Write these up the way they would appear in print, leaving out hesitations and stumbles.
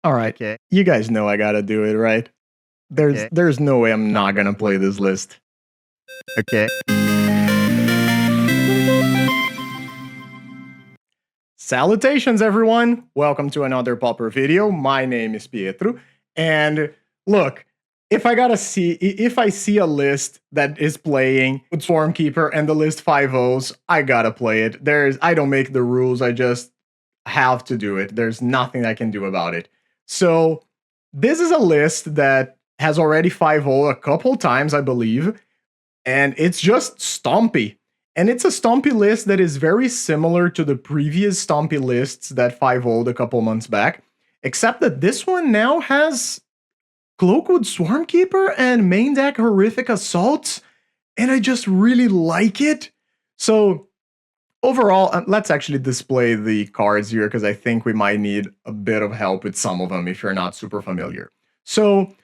All right, Okay. you guys know I gotta do it, right? There's no way I'm not gonna play this list. Okay. Salutations, everyone! Welcome to another Pauper video. My name is Pietro, and look, if I see a list that is playing with Swarmkeeper and the list 5-0s, I gotta play it. I don't make the rules, I just have to do it. There's nothing I can do about it. So this is a list that has already 5-0 a couple times, I believe, and it's just Stompy. And it's a Stompy list that is very similar to the previous Stompy lists that 5-0'd a couple months back, except that this one now has Cloakwood Swarmkeeper and main deck Horrific Assaults, and I just really like it. So overall, let's actually display the cards here because I think we might need a bit of help with some of them if you're not super familiar. So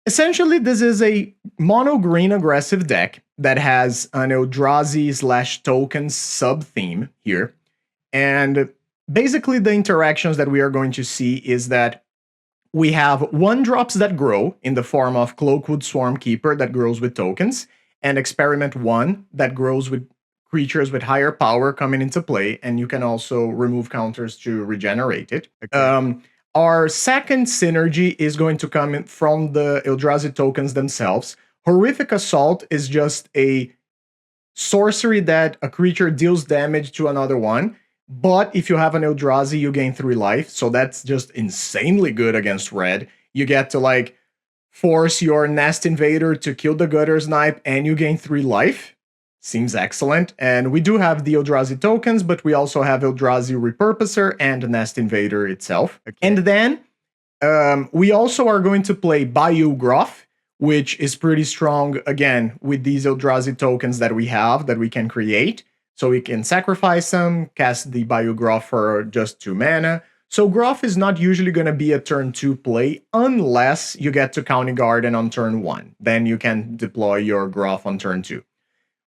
essentially, this is a mono-green aggressive deck that has an Eldrazi/tokens sub-theme here. And basically, the interactions that we are going to see is that we have 1-drops that grow in the form of Cloakwood Swarmkeeper that grows with tokens, and Experiment 1 that grows with creatures with higher power coming into play, and you can also remove counters to regenerate it. Okay. Our second synergy is going to come from the Eldrazi tokens themselves. Horrific Assault is just a sorcery that a creature deals damage to another one, but if you have an Eldrazi, you gain 3 life, so that's just insanely good against red. You get to, like, force your Nest Invader to kill the Gutter Snipe, and you gain 3 life. Seems excellent. And we do have the Eldrazi tokens, but we also have Eldrazi Repurposer and Nest Invader itself. Okay. And then we also are going to play Bayou Groff, which is pretty strong, again, with these Eldrazi tokens that we have that we can create. So we can sacrifice them, cast the Bayou Groff for just 2 mana. So Groff is not usually going to be a turn 2 play unless you get to County Garden on turn 1. Then you can deploy your Groff on turn 2.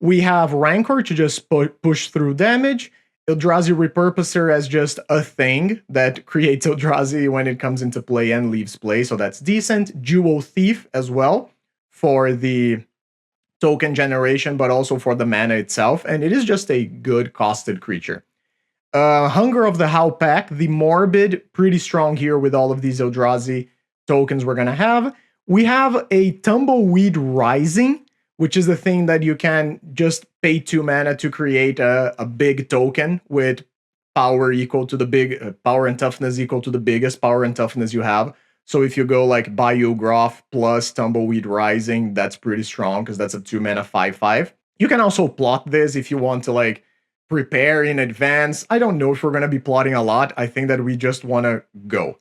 We have Rancor to just push through damage. Eldrazi Repurposer as just a thing that creates Eldrazi when it comes into play and leaves play, so that's decent. Jewel Thief as well for the token generation, but also for the mana itself, and it is just a good costed creature. Hunger of the Howl Pack, the Morbid, pretty strong here with all of these Eldrazi tokens we're going to have. We have a Tumbleweed Rising, which is the thing that you can just pay 2 mana to create a big token with power equal to the big power and toughness equal to the biggest power and toughness you have. So if you go like Bayou Groff plus Tumbleweed Rising, that's pretty strong because that's a 2 mana 5/5. You can also plot this if you want to like prepare in advance. I don't know if we're going to be plotting a lot. I think that we just want to go.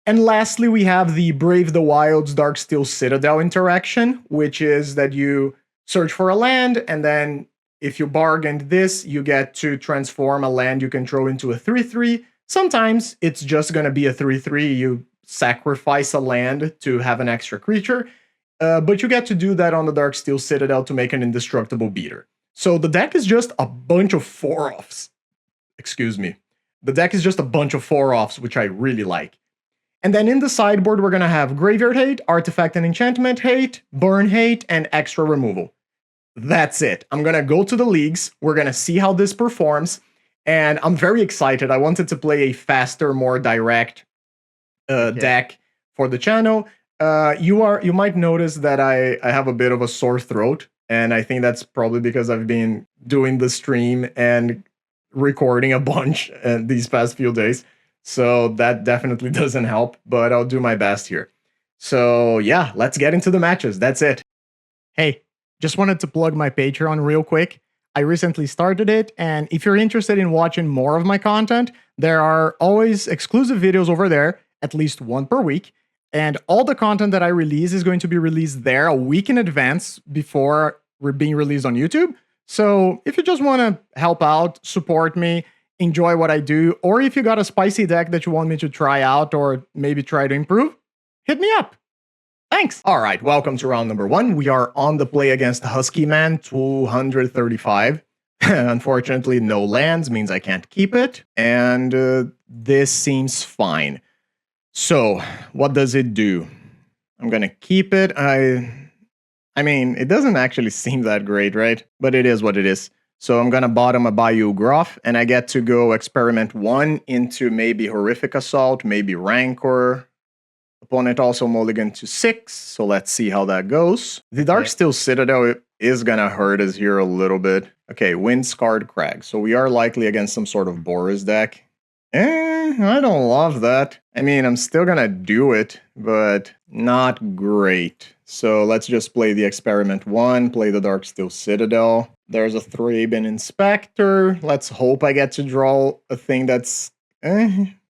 And lastly, we have the Brave the Wild's Darksteel Citadel interaction, which is that you search for a land, and then if you bargained this, you get to transform a land you control into a 3/3. Sometimes it's just going to be a 3/3. You sacrifice a land to have an extra creature, but you get to do that on the Darksteel Citadel to make an indestructible beater. So the deck is just a bunch of 4-offs. Excuse me. The deck is just a bunch of 4-offs, which I really like. And then in the sideboard, we're going to have Graveyard Hate, Artifact and Enchantment Hate, Burn Hate, and Extra Removal. That's it. I'm going to go to the leagues. We're going to see how this performs. And I'm very excited. I wanted to play a faster, more direct deck for the channel. You might notice that I have a bit of a sore throat. And I think that's probably because I've been doing the stream and recording a bunch these past few days. So that definitely doesn't help, but I'll do my best here. So yeah, let's get into the matches. That's it. Hey, just wanted to plug my Patreon real quick. I recently started it, and if you're interested in watching more of my content, there are always exclusive videos over there, at least 1 per week. And all the content that I release is going to be released there a week in advance before being released on YouTube. So if you just want to help out, support me, enjoy what I do, or if you got a spicy deck that you want me to try out or maybe try to improve, hit me up. Thanks. All right, welcome to round number 1. We are on the play against Husky Man 235. Unfortunately, no lands means I can't keep it, and this seems fine. So, what does it do? I'm gonna keep it. I mean, it doesn't actually seem that great, right? But it is what it is. So I'm gonna bottom a Bayou Groff, and I get to go experiment 1 into maybe Horrific Assault, maybe Rancor. Opponent also mulligan to 6, so let's see how that goes. The Darksteel Citadel is gonna hurt us here a little bit. Okay, Windscarred Crag. So we are likely against some sort of Boris deck. I don't love that. I mean, I'm still gonna do it, but not great. So let's just play the Experiment 1, play the Darksteel Citadel. There's a Thraben Inspector. Let's hope I get to draw a thing that's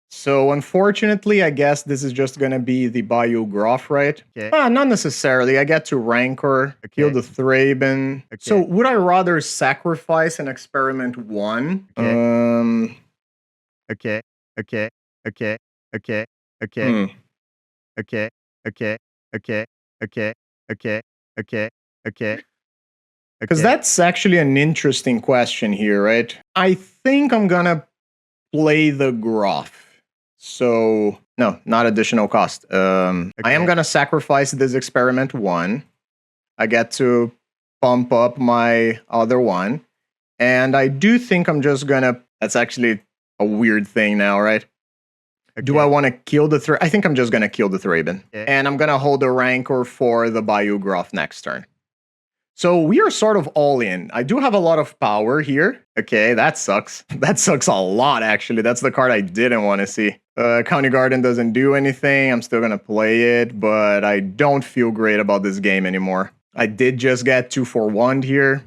So unfortunately, I guess this is just gonna be the Bayou Groff, right? Not necessarily. I get to Rancor, kill the Thraben. So would I rather sacrifice an Experiment 1? Okay. Because that's actually an interesting question here, right? I think I'm gonna play the Groff. So, no, not additional cost. I am gonna sacrifice this Experiment 1. I get to pump up my other one. And I do think I'm just gonna... That's actually a weird thing now, right? Do I want to kill the I think I'm just gonna kill the Thraben. And I'm gonna hold the Rancor for the Bayou Groff next turn. So we are sort of all in. I do have a lot of power here. Okay, that sucks. That sucks a lot, actually. That's the card I didn't want to see. County Garden doesn't do anything. I'm still going to play it, but I don't feel great about this game anymore. I did just get 2 for 1 here.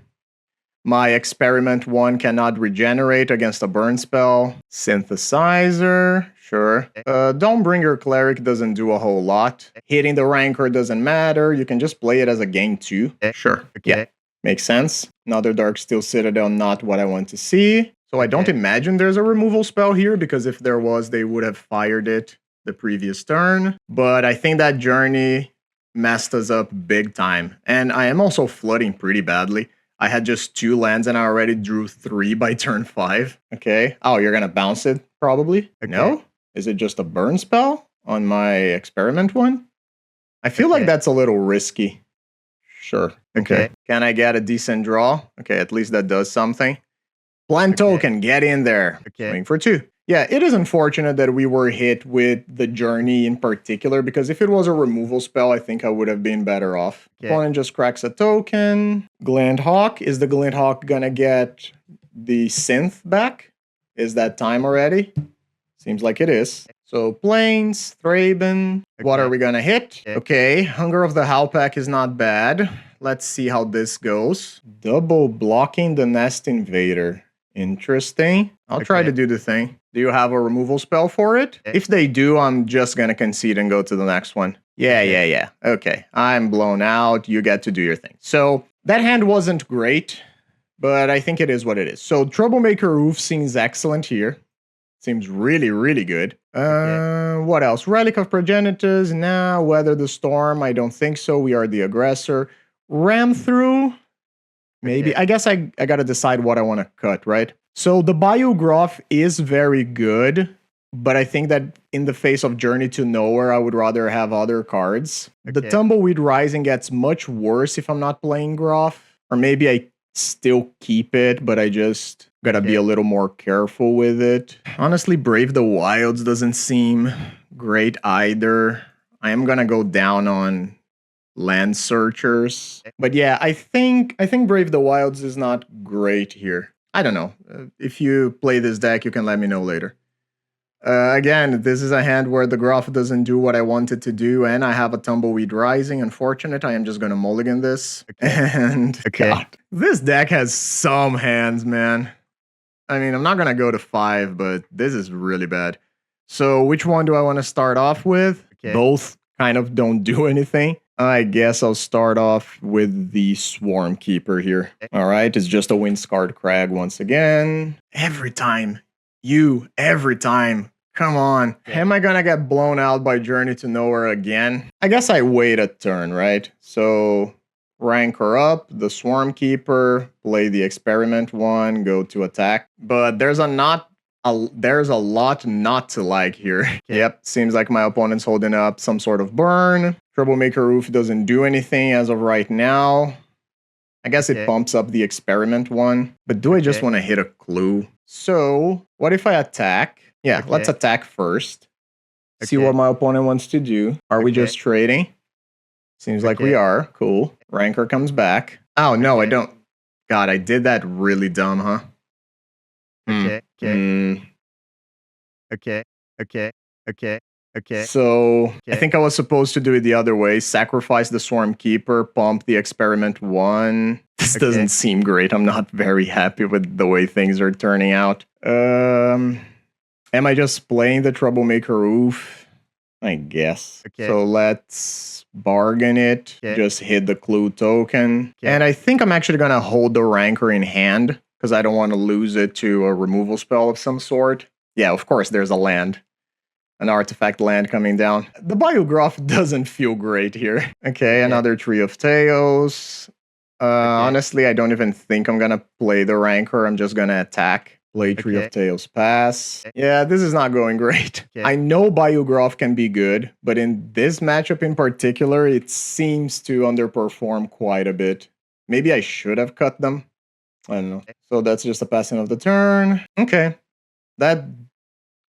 My Experiment 1 cannot regenerate against a burn spell. Synthesizer, sure. Don't Bring Your Cleric doesn't do a whole lot. Hitting the Rancor doesn't matter. You can just play it as a game 2. Sure. Yeah, makes sense. Another Darksteel Citadel, not what I want to see. So I don't imagine there's a removal spell here, because if there was, they would have fired it the previous turn. But I think that Journey messed us up big time. And I am also flooding pretty badly. I had just 2 lands and I already drew 3 by turn 5. Okay. Oh, you're gonna bounce it, probably? No? Is it just a burn spell on my Experiment 1? I feel like that's a little risky. Sure. Okay. Can I get a decent draw? Okay, at least that does something. Plant token, get in there. Swing for 2. Yeah, it is unfortunate that we were hit with the Journey in particular, because if it was a removal spell, I think I would have been better off. Opponent just cracks a token. Glendhawk. Is the Glendhawk gonna get the Synth back? Is that time already? Seems like it is. So Plains, Thraben. What are we gonna hit? Okay, Hunger of the Howlpack is not bad. Let's see how this goes. Double blocking the Nest Invader. Interesting. I'll try to do the thing. Do you have a removal spell for it? If they do, I'm just gonna concede and go to the next one. Yeah. Okay, I'm blown out. You get to do your thing. So that hand wasn't great, but I think it is what it is. So Troublemaker Roof seems excellent here. Seems really, really good. What else? Relic of Progenitors. Nah. Weather the Storm. I don't think so. We are the aggressor. Ram Through. Maybe. I guess I gotta decide what I want to cut, right? So the Bayou Groff is very good, but I think that in the face of Journey to Nowhere, I would rather have other cards. The Tumbleweed Rising gets much worse if I'm not playing Groff. Or maybe I still keep it, but I just gotta be a little more careful with it. Honestly, Brave the Wilds doesn't seem great either. I am gonna go down on Land Searchers. But yeah, I think Brave the Wilds is not great here. I don't know. If you play this deck, you can let me know later. Again, this is a hand where the Groff doesn't do what I wanted to do, and I have a Tumbleweed Rising. Unfortunate, I am just going to mulligan this. And God, this deck has some hands, man. I mean, I'm not going to go to 5, but this is really bad. So which one do I want to start off with? Both kind of don't do anything. I guess I'll start off with the Swarm Keeper here. All right, it's just a Windscarred Crag once again. Every time. Come on. Am I gonna get blown out by Journey to Nowhere again? I guess I wait a turn, right? So Rancor up, the Swarm Keeper, play the Experiment 1, go to attack. But there's a not there's a lot not to like here. Yep, seems like my opponent's holding up some sort of burn. Troublemaker Roof doesn't do anything as of right now. I guess it bumps up the experiment one. But do I just want to hit a clue? So, what if I attack? Yeah, let's attack first. See what my opponent wants to do. Are we just trading? Seems like we are. Cool. Rancor comes back. Oh, no, I don't. God, I did that really dumb, huh? So, I think I was supposed to do it the other way. Sacrifice the Swarm Keeper, pump the Experiment 1. This doesn't seem great. I'm not very happy with the way things are turning out. Am I just playing the Troublemaker Roof? I guess. So let's bargain it. Just hit the clue token. And I think I'm actually going to hold the Rancor in hand because I don't want to lose it to a removal spell of some sort. Yeah, of course, there's a land. An artifact land coming down. The Biograph doesn't feel great here. Okay, another Tree of Tails. Honestly, I don't even think I'm going to play the Rancor. I'm just going to attack. Play Tree of Tails, pass. Yeah, this is not going great. I know Biograph can be good, but in this matchup in particular, it seems to underperform quite a bit. Maybe I should have cut them. I don't know. So that's just a passing of the turn. Okay. That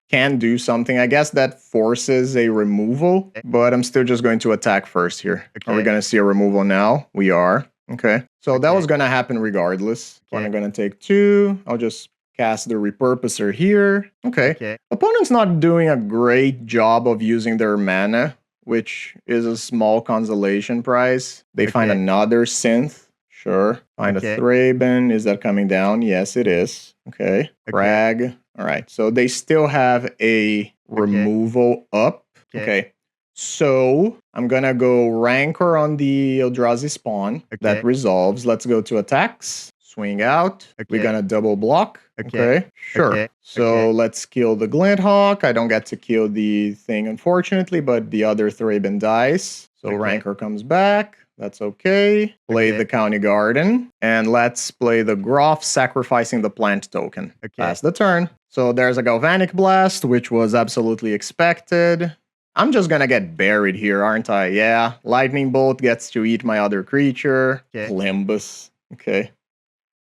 can do something. I guess that forces a removal, but I'm still just going to attack first here. Are we going to see a removal now? We are. Okay. So that was going to happen regardless. I'm going to take 2. I'll just cast the Repurposer here. Okay. Opponent's not doing a great job of using their mana, which is a small consolation prize. They find another synth. Sure. Find a Thraben. Is that coming down? Yes, it is. Okay. Crag. All right. So they still have a removal up. Okay. So I'm going to go Rancor on the Eldrazi spawn. That resolves. Let's go to attacks. Swing out. We're going to double block. Okay. Sure. So let's kill the Glinthawk. I don't get to kill the thing, unfortunately, but the other Thraben dies. So Rancor comes back. That's okay. Play the County Garden. And let's play the Groff, sacrificing the plant token. Pass the turn. So there's a Galvanic Blast, which was absolutely expected. I'm just gonna get buried here, aren't I? Yeah. Lightning Bolt gets to eat my other creature. Limbus. Okay.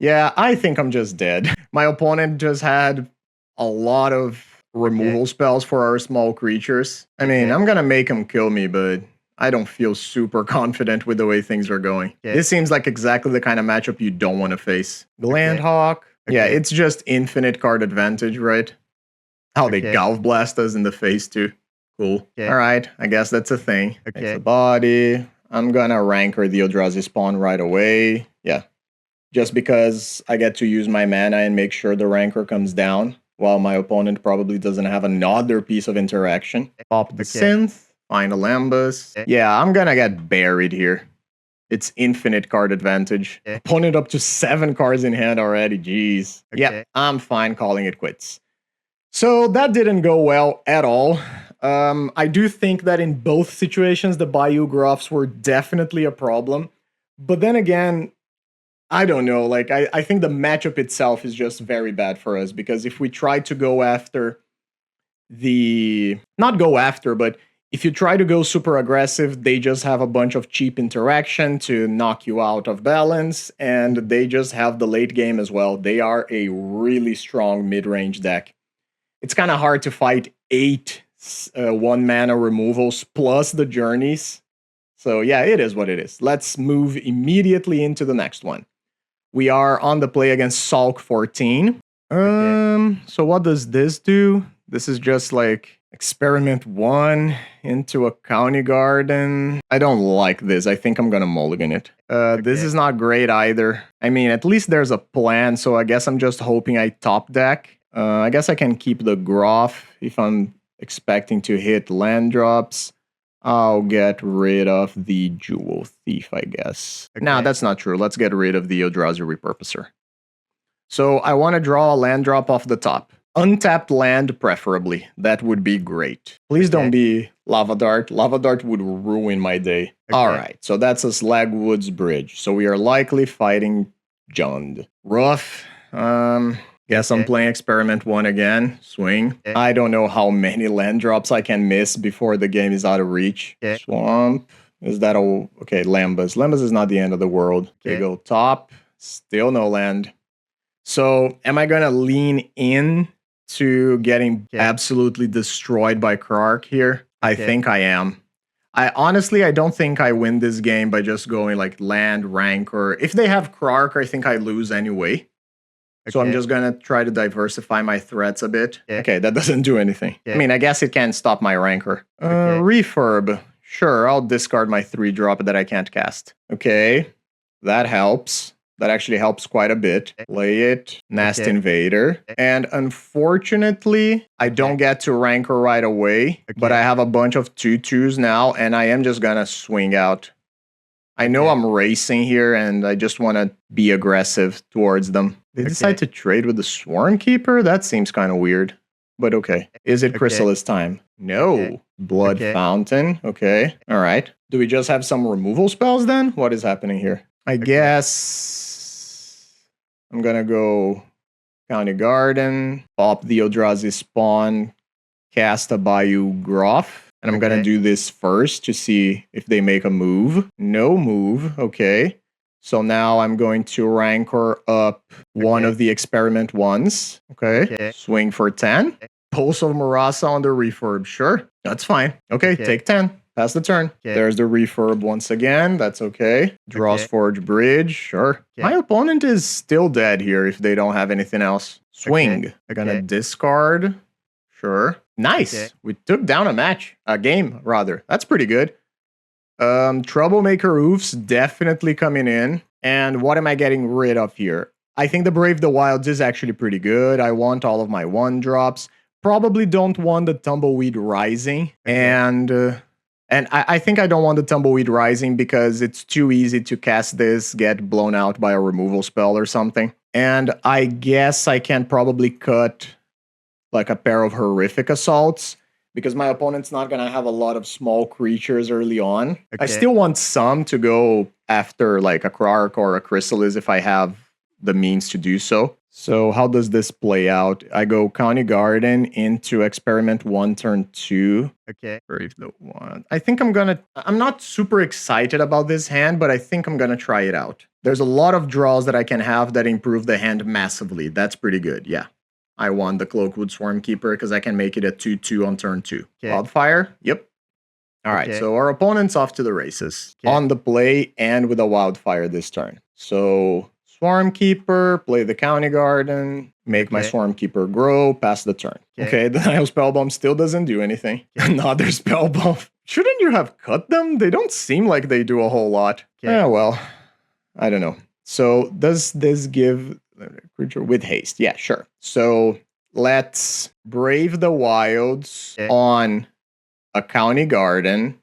Yeah, I think I'm just dead. My opponent just had a lot of removal spells for our small creatures. I mean, I'm gonna make him kill me, but I don't feel super confident with the way things are going. This seems like exactly the kind of matchup you don't want to face. Glandhawk. Yeah, it's just infinite card advantage, right? Oh, they Galv Blast us in the face too. Cool. All right, I guess that's a thing. It's a body. I'm gonna Rancor the Eldrazi spawn right away. Yeah. Just because I get to use my mana and make sure the Rancor comes down, while my opponent probably doesn't have another piece of interaction. Pop the synth. Find a Lambus. Yeah, I'm gonna get buried here. It's infinite card advantage. Opponent up to 7 cards in hand already. Jeez. Yeah, I'm fine calling it quits. So that didn't go well at all. I do think that in both situations, the Bayou Graphs were definitely a problem. But then again, I don't know. Like, I think the matchup itself is just very bad for us. Because if we try to go after the... Not go after, but... If you try to go super aggressive, they just have a bunch of cheap interaction to knock you out of balance, and they just have the late game as well. They are a really strong mid-range deck. It's kind of hard to fight 8 1-mana removals plus the journeys. So yeah, it is what it is. Let's move immediately into the next one. We are on the play against Salk 14. So what does this do? This is just like... Experiment 1 into a County Garden. I don't like this. I think I'm gonna mulligan it. This is not great either. I mean, at least there's a plan, so I guess I'm just hoping I top deck. I guess I can keep the Groff if I'm expecting to hit land drops. I'll get rid of the Jewel Thief, I guess. Nah, that's not true. Let's get rid of the Eldrazi Repurposer. So I want to draw a land drop off the top. Untapped land, preferably. That would be great. Please don't be Lava Dart. Lava Dart would ruin my day. Alright, so that's a Slagwoods Bridge. So we are likely fighting Jund. Rough. Guess I'm playing Experiment 1 again. Swing. I don't know how many land drops I can miss before the game is out of reach. Swamp. Is that a... Okay, Lambas. Lambas is not the end of the world. Okay, go top. Still no land. So, am I gonna lean in to getting absolutely destroyed by Krark here? I think I am. I don't think I win this game by just going like land, Rancor. If they have Krark, I think I lose anyway. So I'm just gonna try to diversify my threats a bit. Okay, that doesn't do anything. I mean, I guess it can stop my Rancor. Refurb. Sure, I'll discard my 3-drop that I can't cast. Okay, that helps. That actually helps quite a bit. Play it. Nest Invader. And unfortunately, I don't get to Rancor right away. But I have a bunch of 2/2s now, and I am just gonna swing out. I know I'm racing here, and I just want to be aggressive towards them. They decide to trade with the Swarm Keeper? That seems kind of weird. But okay. Is it Chrysalis time? No. Blood Fountain. Okay. All right. Do we just have some removal spells then? What is happening here? I guess I'm going to go County Garden, pop the Eldrazi Spawn, cast a Bayou Groff. And I'm going to do this first to see if they make a move. No move. Okay. So now I'm going to Rancor up one of the Experiment 1s. Okay. Swing for 10. Pulse of Marasa on the refurb. Sure. That's fine. Okay. Take 10. Pass the turn. There's the refurb once again. That's okay. Draws Forge Bridge. Sure. My opponent is still dead here if they don't have anything else. Swing. I'm going to discard. Sure. Nice. We took down a game, rather. That's pretty good. Troublemaker Oofs definitely coming in. And what am I getting rid of here? I think the Brave the Wilds is actually pretty good. I want all of my 1-drops. Probably don't want the Tumbleweed Rising. And I think I don't want the Tumbleweed Rising because it's too easy to cast this, get blown out by a removal spell or something. And I guess I can probably cut like a pair of Horrific Assaults, because my opponent's not going to have a lot of small creatures early on. I still want some to go after like a Krark or a Chrysalis if I have the means to do so. So how does this play out? I go County Garden into Experiment 1, turn 2. Brave the Wild. I think I'm not super excited about this hand, but I think I'm going to try it out. There's a lot of draws that I can have that improve the hand massively. That's pretty good, yeah. I want the Cloakwood Swarmkeeper because I can make it a 2/2 on turn 2. Wildfire? Yep. All right, so our opponent's off to the races. On the play and with a Wildfire this turn. So Swarmkeeper, play the County Garden, make my Swarmkeeper grow, pass the turn. Okay, the Nile Spellbomb still doesn't do anything. Another Spellbomb. Shouldn't you have cut them? They don't seem like they do a whole lot. Yeah, well, I don't know. So does this give... creature with haste? Yeah, sure. So let's Brave the Wilds on a County Garden,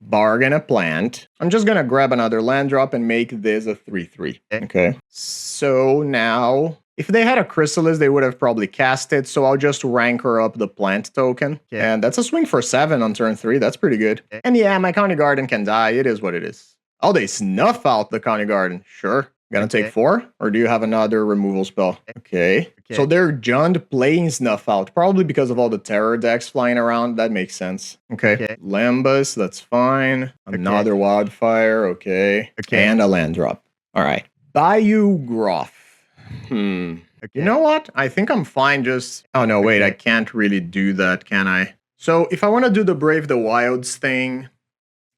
bargain a plant. I'm just gonna grab another land drop and make this a 3/3. Okay. So now, if they had a Chrysalis, they would have probably cast it. So I'll just Rancor up the plant token. And that's a swing for 7 on turn 3. That's pretty good. And yeah, my County Garden can die. It is what it is. Oh, they snuff out the County Garden. Sure. Gonna take 4? Or do you have another removal spell? Okay. So they're Jund playing Snuff Out, probably because of all the terror decks flying around. That makes sense. Okay. Lambus, that's fine. Another Wildfire, okay. And a land drop. All right. Bayou Groff. You know what? I think I'm fine just... Oh, no, wait. I can't really do that, can I? So if I want to do the Brave the Wilds thing...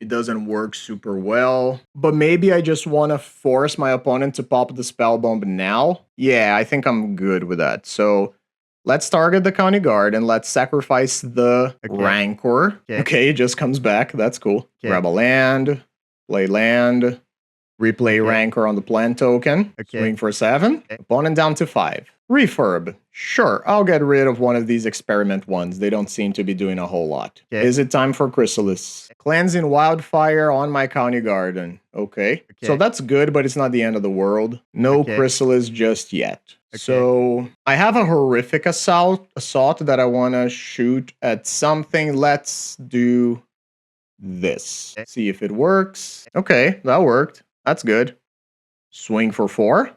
It doesn't work super well, but maybe I just want to force my opponent to pop the Spell Bomb now. Yeah, I think I'm good with that. So let's target the County Guard and let's sacrifice the Rancor. Okay, it just comes back. That's cool. Grab a land, play land, replay Rancor on the plant token, swing for 7, opponent down to 5. Refurb. Sure, I'll get rid of one of these Experiment 1s. They don't seem to be doing a whole lot. Is it time for Chrysalis? Cleansing Wildfire on my County Garden. Okay. So that's good, but it's not the end of the world. No Chrysalis just yet. So I have a Horrific Assault that I want to shoot at something. Let's do this. See if it works. Okay, that worked. That's good. Swing for 4.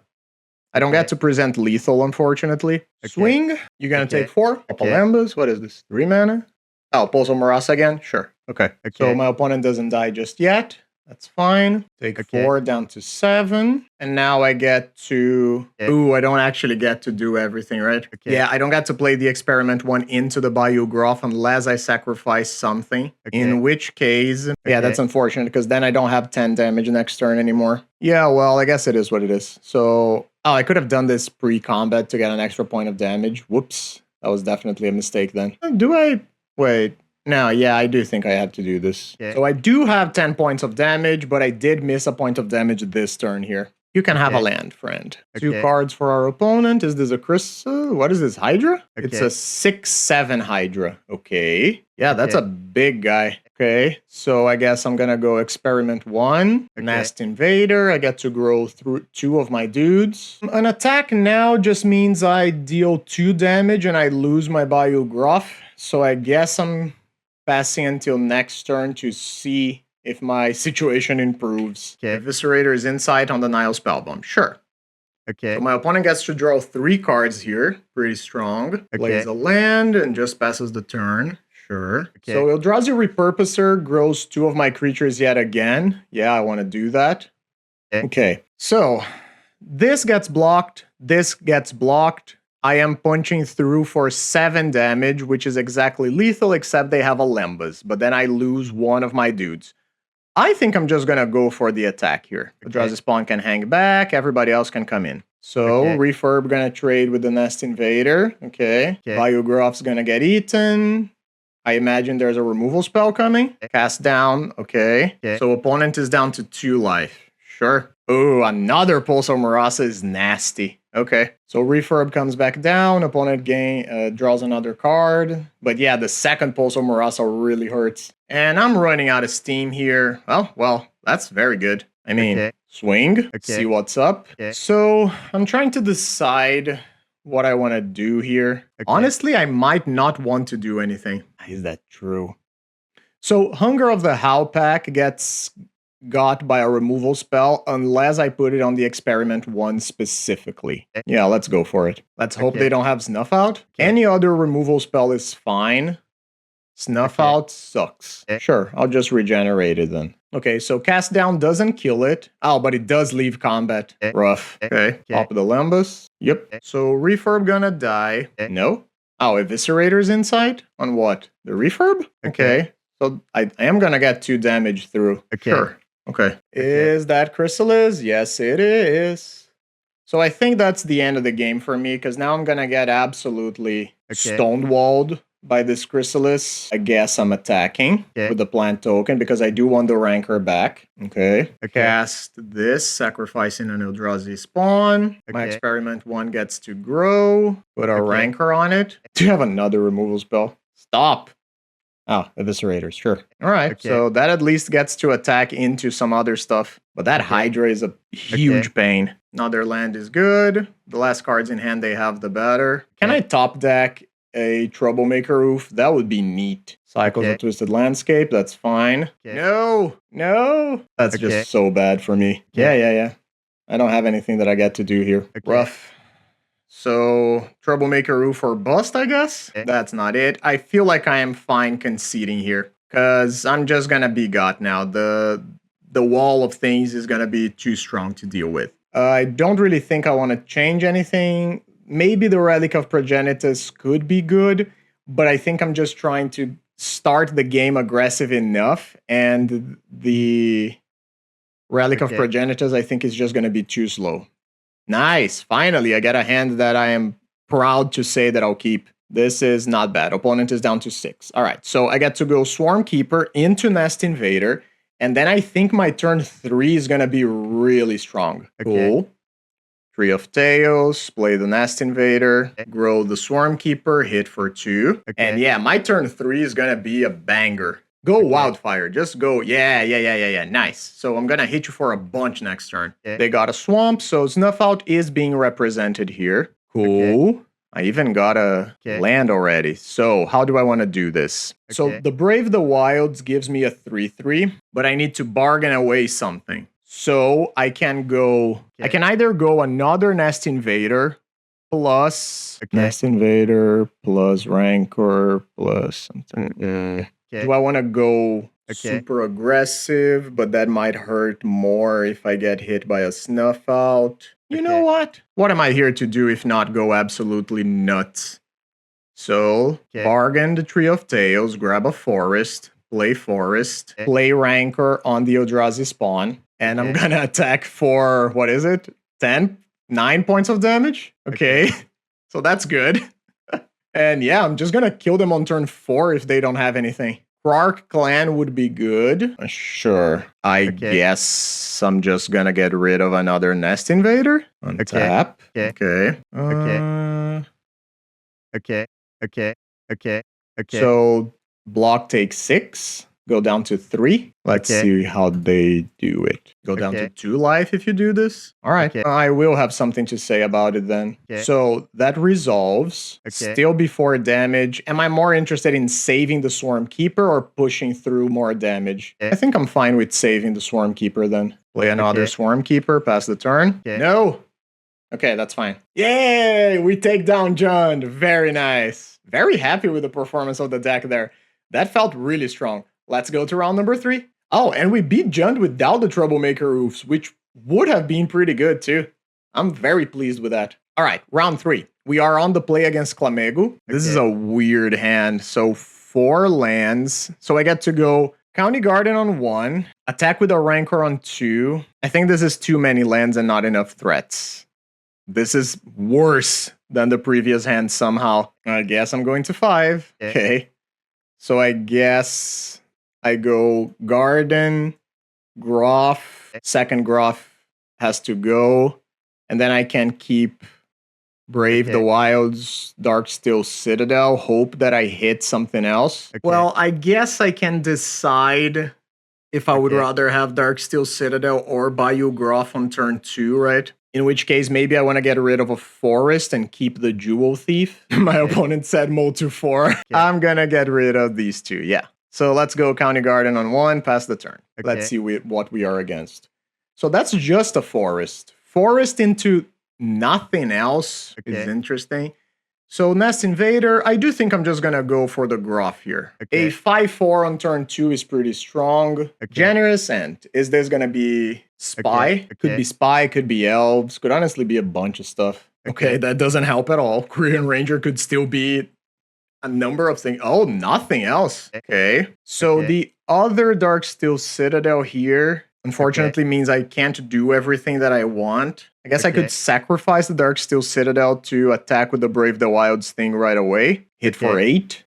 I don't get to present lethal, unfortunately. Swing, you're gonna take 4. Opalambas, what is this? 3 mana? Oh, Pulso Marasa again? Sure. Okay. So my opponent doesn't die just yet. That's fine. Take 4 down to 7. And now I get to... Ooh, I don't actually get to do everything, right? Yeah, I don't get to play the Experiment 1 into the Bayou Groff unless I sacrifice something. In which case... Yeah, that's unfortunate because then I don't have 10 damage next turn anymore. Yeah, well, I guess it is what it is. So... Oh, I could have done this pre-combat to get an extra point of damage. Whoops. That was definitely a mistake then. Do I... Wait... No, yeah, I do think I had to do this. So I do have 10 points of damage, but I did miss a point of damage this turn here. You can have a land, friend. 2 cards for our opponent. Is this a crystal? What is this, Hydra? It's a 6/7 Hydra. Okay. Yeah, that's a big guy. Okay, so I guess I'm gonna go Experiment 1. Nest Invader. I get to grow through 2 of my dudes. An attack now just means I deal 2 damage and I lose my Bayou Groff. So I guess I'm passing until next turn to see if my situation improves. Eviscerator's Insight on the Nile Spellbomb. Sure. So my opponent gets to draw 3 cards here. Pretty strong. Plays a land and just passes the turn. Sure. So Eldrazi Repurposer grows 2 of my creatures yet again. Yeah, I want to do that. Okay. So this gets blocked. This gets blocked. I am punching through for 7 damage, which is exactly lethal, except they have a Lembas. But then I lose 1 of my dudes. I think I'm just going to go for the attack here. Eldrazi Spawn can hang back. Everybody else can come in. So Refurb going to trade with the Nest Invader. Bayou Groff's going to get eaten. I imagine there's a removal spell coming. Cast down. So opponent is down to 2 life. Sure. Oh, another Pulso Marasa is nasty. So Refurb comes back down. Opponent draws another card. But yeah, the second Pulso Marasa really hurts. And I'm running out of steam here. Well, that's very good. I mean, swing. See what's up. So I'm trying to decide what I want to do here. Honestly, I might not want to do anything. Is that true? So Hunger of the Howpack gets got by a removal spell unless I put it on the Experiment 1 specifically. Yeah, let's go for it. Let's hope they don't have Snuff Out. Any other removal spell is fine. Snuff Out sucks. Sure, I'll just regenerate it then. Okay, so Cast Down doesn't kill it. Oh, but it does leave combat. Rough. Pop of the Lembas. Yep. So Refurb gonna die. No? Oh, Eviscerator's Insight? On what? The Refurb? So I am gonna get 2 damage through. Sure. Is that Chrysalis? Yes, it is. So I think that's the end of the game for me, because now I'm gonna get absolutely stonewalled by this Chrysalis. I guess I'm attacking with the plant token, because I do want the Rancor back. Cast this, sacrificing an Eldrazi Spawn. My Experiment 1 gets to grow. Put a Rancor on it. Do you have another removal spell? Stop. Oh, Eviscerators, sure. Alright, so that at least gets to attack into some other stuff. But that Hydra is a huge pain. Another land is good. The less cards in hand they have, the better. Can I top deck a Troublemaker Roof? That would be neat. Cycles of Twisted Landscape, that's fine. No! That's just so bad for me. Yeah. I don't have anything that I get to do here. Rough. So, Troublemaker Roof or bust, I guess? That's not it. I feel like I am fine conceding here, because I'm just gonna be got now. The wall of things is gonna be too strong to deal with. I don't really think I want to change anything. Maybe the Relic of Progenitus could be good, but I think I'm just trying to start the game aggressive enough, and the Relic of Progenitus I think is just gonna be too slow. Nice. Finally, I get a hand that I am proud to say that I'll keep. This is not bad. Opponent is down to 6. All right, so I get to go Swarm Keeper into Nest Invader, and then I think my turn 3 is going to be really strong. Cool. Tree of Tails, play the Nest Invader, grow the Swarm Keeper, hit for 2. And yeah, my turn 3 is going to be a banger. Go Wildfire. Just go. Yeah. Nice. So I'm going to hit you for a bunch next turn. They got a Swamp, so Snuff Out is being represented here. Cool. I even got a land already. So how do I want to do this? So the Brave the Wilds gives me a 3/3, but I need to bargain away something. So I can go, I can either go another Nest Invader plus Nest Invader plus Rancor plus something. Do I want to go super aggressive, but that might hurt more if I get hit by a Snuff Out? You know what? What am I here to do if not go absolutely nuts? So, bargain the Tree of Tails, grab a Forest, play Rancor on the Eldrazi spawn, and I'm gonna attack for, what is it? 9 points of damage? Okay. So that's good. And yeah, I'm just gonna kill them on turn 4 if they don't have anything. Krark Clan would be good. Sure. I guess I'm just gonna get rid of another Nest Invader. Untap. Okay. So block takes 6. Go down to 3. Let's see how they do it. Go down to 2 life if you do this. All right. I will have something to say about it then. So that resolves. Still before damage. Am I more interested in saving the Swarm Keeper or pushing through more damage? I think I'm fine with saving the Swarm Keeper then. Play another Swarm Keeper. Pass the turn. No. Okay, that's fine. Yay! We take down Jund. Very nice. Very happy with the performance of the deck there. That felt really strong. Let's go to round number 3. Oh, and we beat Jund without the Troublemaker Roofs, which would have been pretty good too. I'm very pleased with that. All right, round 3. We are on the play against Clamego. This is a weird hand. So 4 lands. So I get to go County Garden on 1, attack with a Rancor on 2. I think this is too many lands and not enough threats. This is worse than the previous hand somehow. I guess I'm going to 5. Okay. So I guess I go Garden, Groff, second Groff has to go, and then I can keep Brave the Wilds, Darksteel Citadel, hope that I hit something else. Well, I guess I can decide if I would rather have Darksteel Citadel or Bayou Groff on turn 2, right? In which case, maybe I want to get rid of a Forest and keep the Jewel Thief. My opponent said Mold to 4. I'm going to get rid of these 2, yeah. So let's go County Garden on 1, pass the turn. Let's see what we are against. So that's just a Forest. Forest into nothing else is interesting. So Nest Invader, I do think I'm just going to go for the Groff here. A 5-4 on turn 2 is pretty strong. Generous Ant. Is this going to be Spy? Could be Spy, could be Elves, could honestly be a bunch of stuff. Okay, that doesn't help at all. Korean Ranger could still be a number of things. Oh, nothing else. Okay. So the other Darksteel Citadel here, unfortunately, means I can't do everything that I want. I guess I could sacrifice the Darksteel Citadel to attack with the Brave the Wilds thing right away. Hit for 8.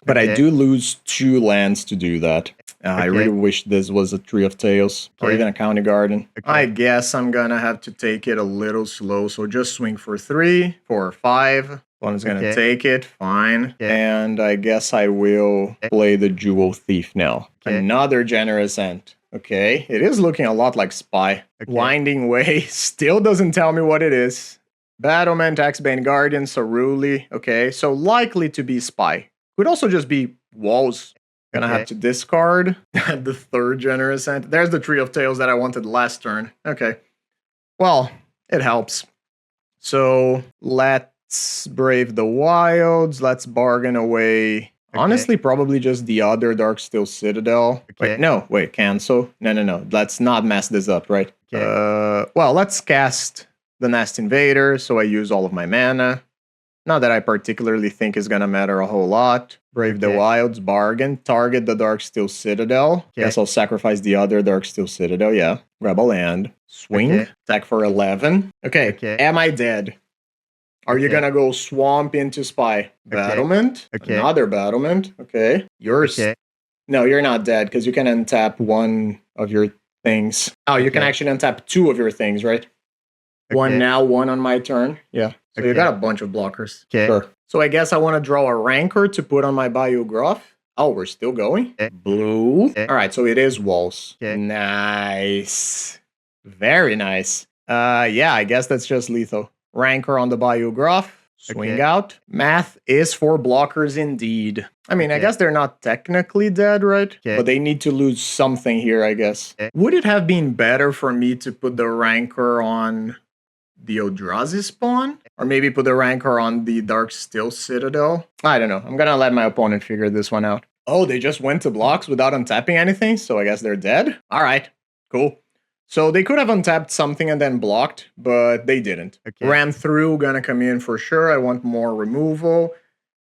But I do lose 2 lands to do that. I really wish this was a Tree of Tails or even a County Garden. I guess I'm gonna have to take it a little slow. So just swing for 3, 4, 5. One is gonna take it, fine. And I guess I will play the Jewel Thief now. Another Generous Ant. Okay, it is looking a lot like Spy. Winding Way still doesn't tell me what it is. Battlement, Axebane Guardian, Ceruli. Okay, so likely to be Spy. Could also just be Walls. Gonna have to discard the 3rd Generous Ant. There's the Tree of Tails that I wanted last turn. Okay. Well, it helps. So let's Brave the Wilds. Let's bargain away. Honestly, probably just the other Darksteel Citadel. Wait, cancel. No. Let's not mess this up, right? Well, let's cast the Nest Invader, so I use all of my mana. Not that I particularly think is going to matter a whole lot. Brave the Wilds, bargain. Target the Darksteel Citadel. Guess I'll sacrifice the other Darksteel Citadel, yeah. Grab a land. Swing. Attack for 11. Okay, am I dead? Are you going to go Swamp into Spy? Battlement. Another Battlement. Okay. No, you're not dead, because you can untap one of your things. Oh, you can actually untap 2 of your things, right? One now, 1 on my turn. Yeah. So you got a bunch of blockers. Sure. So I guess I want to draw a Rancor to put on my Bayou Groff. Oh, we're still going? Blue. All right, so it is Walls. Nice. Very nice. Yeah, I guess that's just lethal. Rancor on the Bayou Groff. Swing out. Math is for blockers indeed. I mean, I guess they're not technically dead, right? But they need to lose something here, I guess. Would it have been better for me to put the Rancor on the Eldrazi spawn? Or maybe put the Rancor on the Darksteel Citadel? I don't know. I'm gonna let my opponent figure this one out. Oh, they just went to blocks without untapping anything, so I guess they're dead? Alright, cool. So they could have untapped something and then blocked, but they didn't. Ran through, gonna come in for sure. I want more removal.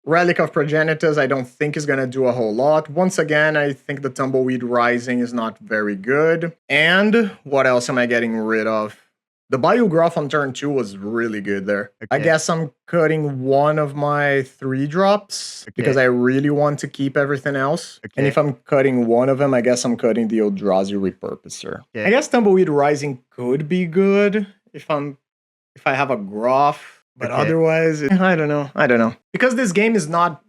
Relic of Progenitus I don't think is gonna do a whole lot. Once again, I think the Tumbleweed Rising is not very good. And what else am I getting rid of? The Biograph on turn 2 was really good there. I guess I'm cutting one of my 3-drops because I really want to keep everything else. And if I'm cutting one of them, I guess I'm cutting the Eldrazi Repurposer. I guess Tumbleweed Rising could be good if I have a Groff, but otherwise, I don't know. Because this game is not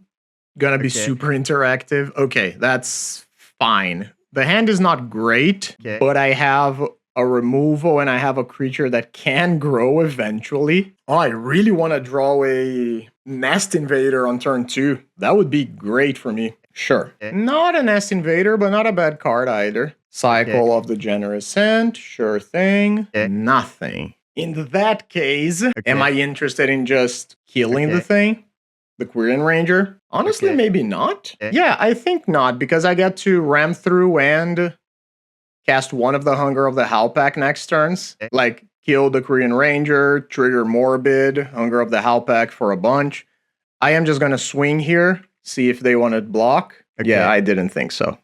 gonna be super interactive. Okay, that's fine. The hand is not great, but I have a removal, and I have a creature that can grow eventually. Oh, I really want to draw a Nest Invader on turn 2. That would be great for me. Sure. Not a Nest Invader, but not a bad card either. Cycle of the Generous Scent. Sure thing. Nothing. In that case, am I interested in just killing the thing? The Quirion Ranger? Honestly, maybe not. Yeah, I think not, because I get to ram through and cast one of the Hunger of the Howlpack next turns. Like, kill the Quirion Ranger, trigger Morbid, Hunger of the Howlpack for a bunch. I am just gonna swing here, see if they want to block. Yeah, I didn't think so.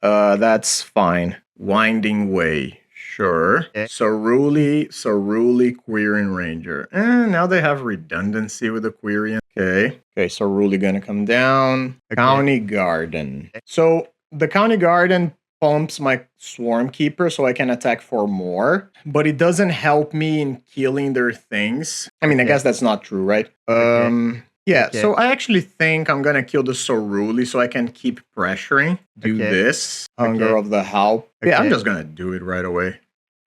That's fine. Winding Way. Sure. Ceruli, Quirion Ranger. Now they have redundancy with the Quirion. Okay, Ceruli gonna come down. County Garden. So, the County Garden pumps my Swarm Keeper so I can attack for more, but it doesn't help me in killing their things. I mean, I guess that's not true, right? Yeah, so I actually think I'm gonna kill the Ceruli so I can keep pressuring. Do this. Hunger of the Howl. Yeah, I'm just gonna do it right away.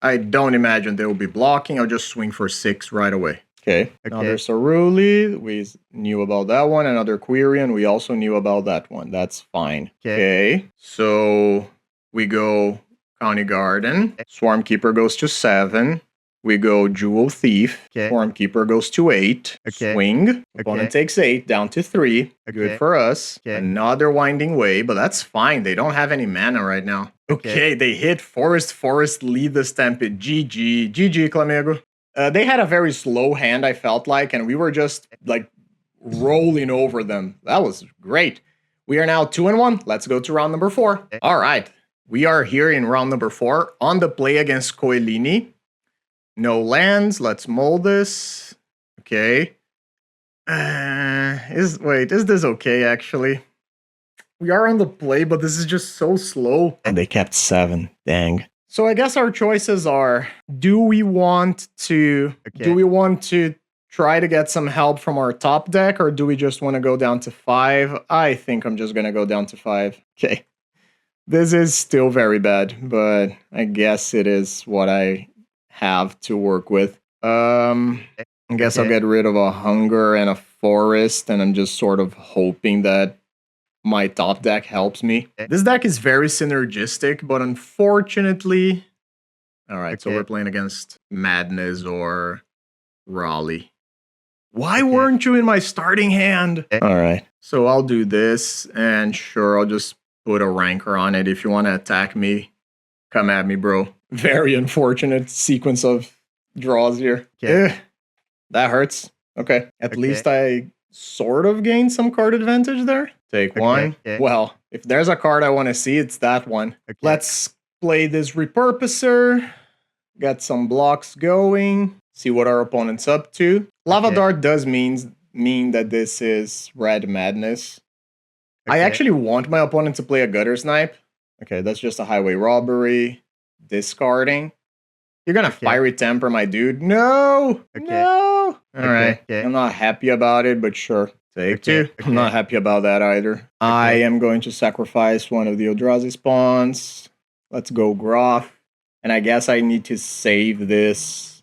I don't imagine they will be blocking. I'll just swing for 6 right away. Another Ceruli. We knew about that one. Another Quirion. We also knew about that one. That's fine. Okay, so we go County Garden. Swarm Keeper goes to 7. We go Jewel Thief. Swarm Keeper goes to 8. Swing. Opponent takes 8, down to 3. Good for us. Another Winding Way, but that's fine. They don't have any mana right now. They hit Forest, lead the Stampede. GG, Clamego. They had a very slow hand, I felt like, and we were just, like, rolling over them. That was great. We are now 2-1. Let's go to round number 4. All right. We are here in round number 4 on the play against COELLINI. No lands. Let's mold this. Okay. Is this okay, actually? We are on the play, but this is just so slow. And they kept 7. Dang. So I guess our choices are, do we want to try to get some help from our top deck, or do we just want to go down to 5? I think I'm just going to go down to 5. Okay. This is still very bad, but I guess it is what I have to work with. I guess I'll get rid of a Hunger and a Forest, and I'm just sort of hoping that my top deck helps me. This deck is very synergistic, but unfortunately... Alright, so we're playing against Madness or Raleigh. Why weren't you in my starting hand? Alright, so I'll do this, and sure, I'll just put a Rancor on it. If you want to attack me, come at me, bro. Very unfortunate sequence of draws here. That hurts. Okay, at least I sort of gained some card advantage there. Take 1. Well, if there's a card I want to see, it's that one. Let's play this Repurposer. Get some blocks going. See what our opponent's up to. Lava Dart does mean that this is Red Madness. I actually want my opponent to play a Gutter Snipe. Okay, that's just a Highway Robbery. Discarding. You're gonna Fiery Temper, my dude. No! No! Alright, I'm not happy about it, but sure. Take 2. I'm not happy about that either. I am going to sacrifice one of the Eldrazi spawns. Let's go Groff. And I guess I need to save this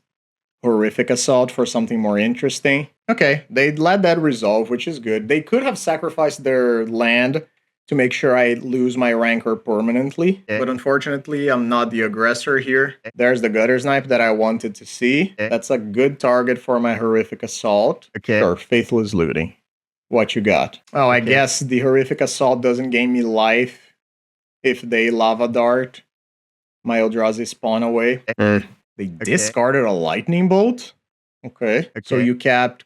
Horrific Assault for something more interesting. Okay, they let that resolve, which is good. They could have sacrificed their land to make sure I lose my rancor permanently. But unfortunately, I'm not the aggressor here. There's the Gutter Snipe that I wanted to see. That's a good target for my Horrific Assault. Sure, Faithless Looting. What you got? Oh, I guess the Horrific Assault doesn't gain me life if they Lava Dart my Eldrazi spawn away. They discarded a Lightning Bolt? Okay. So you capped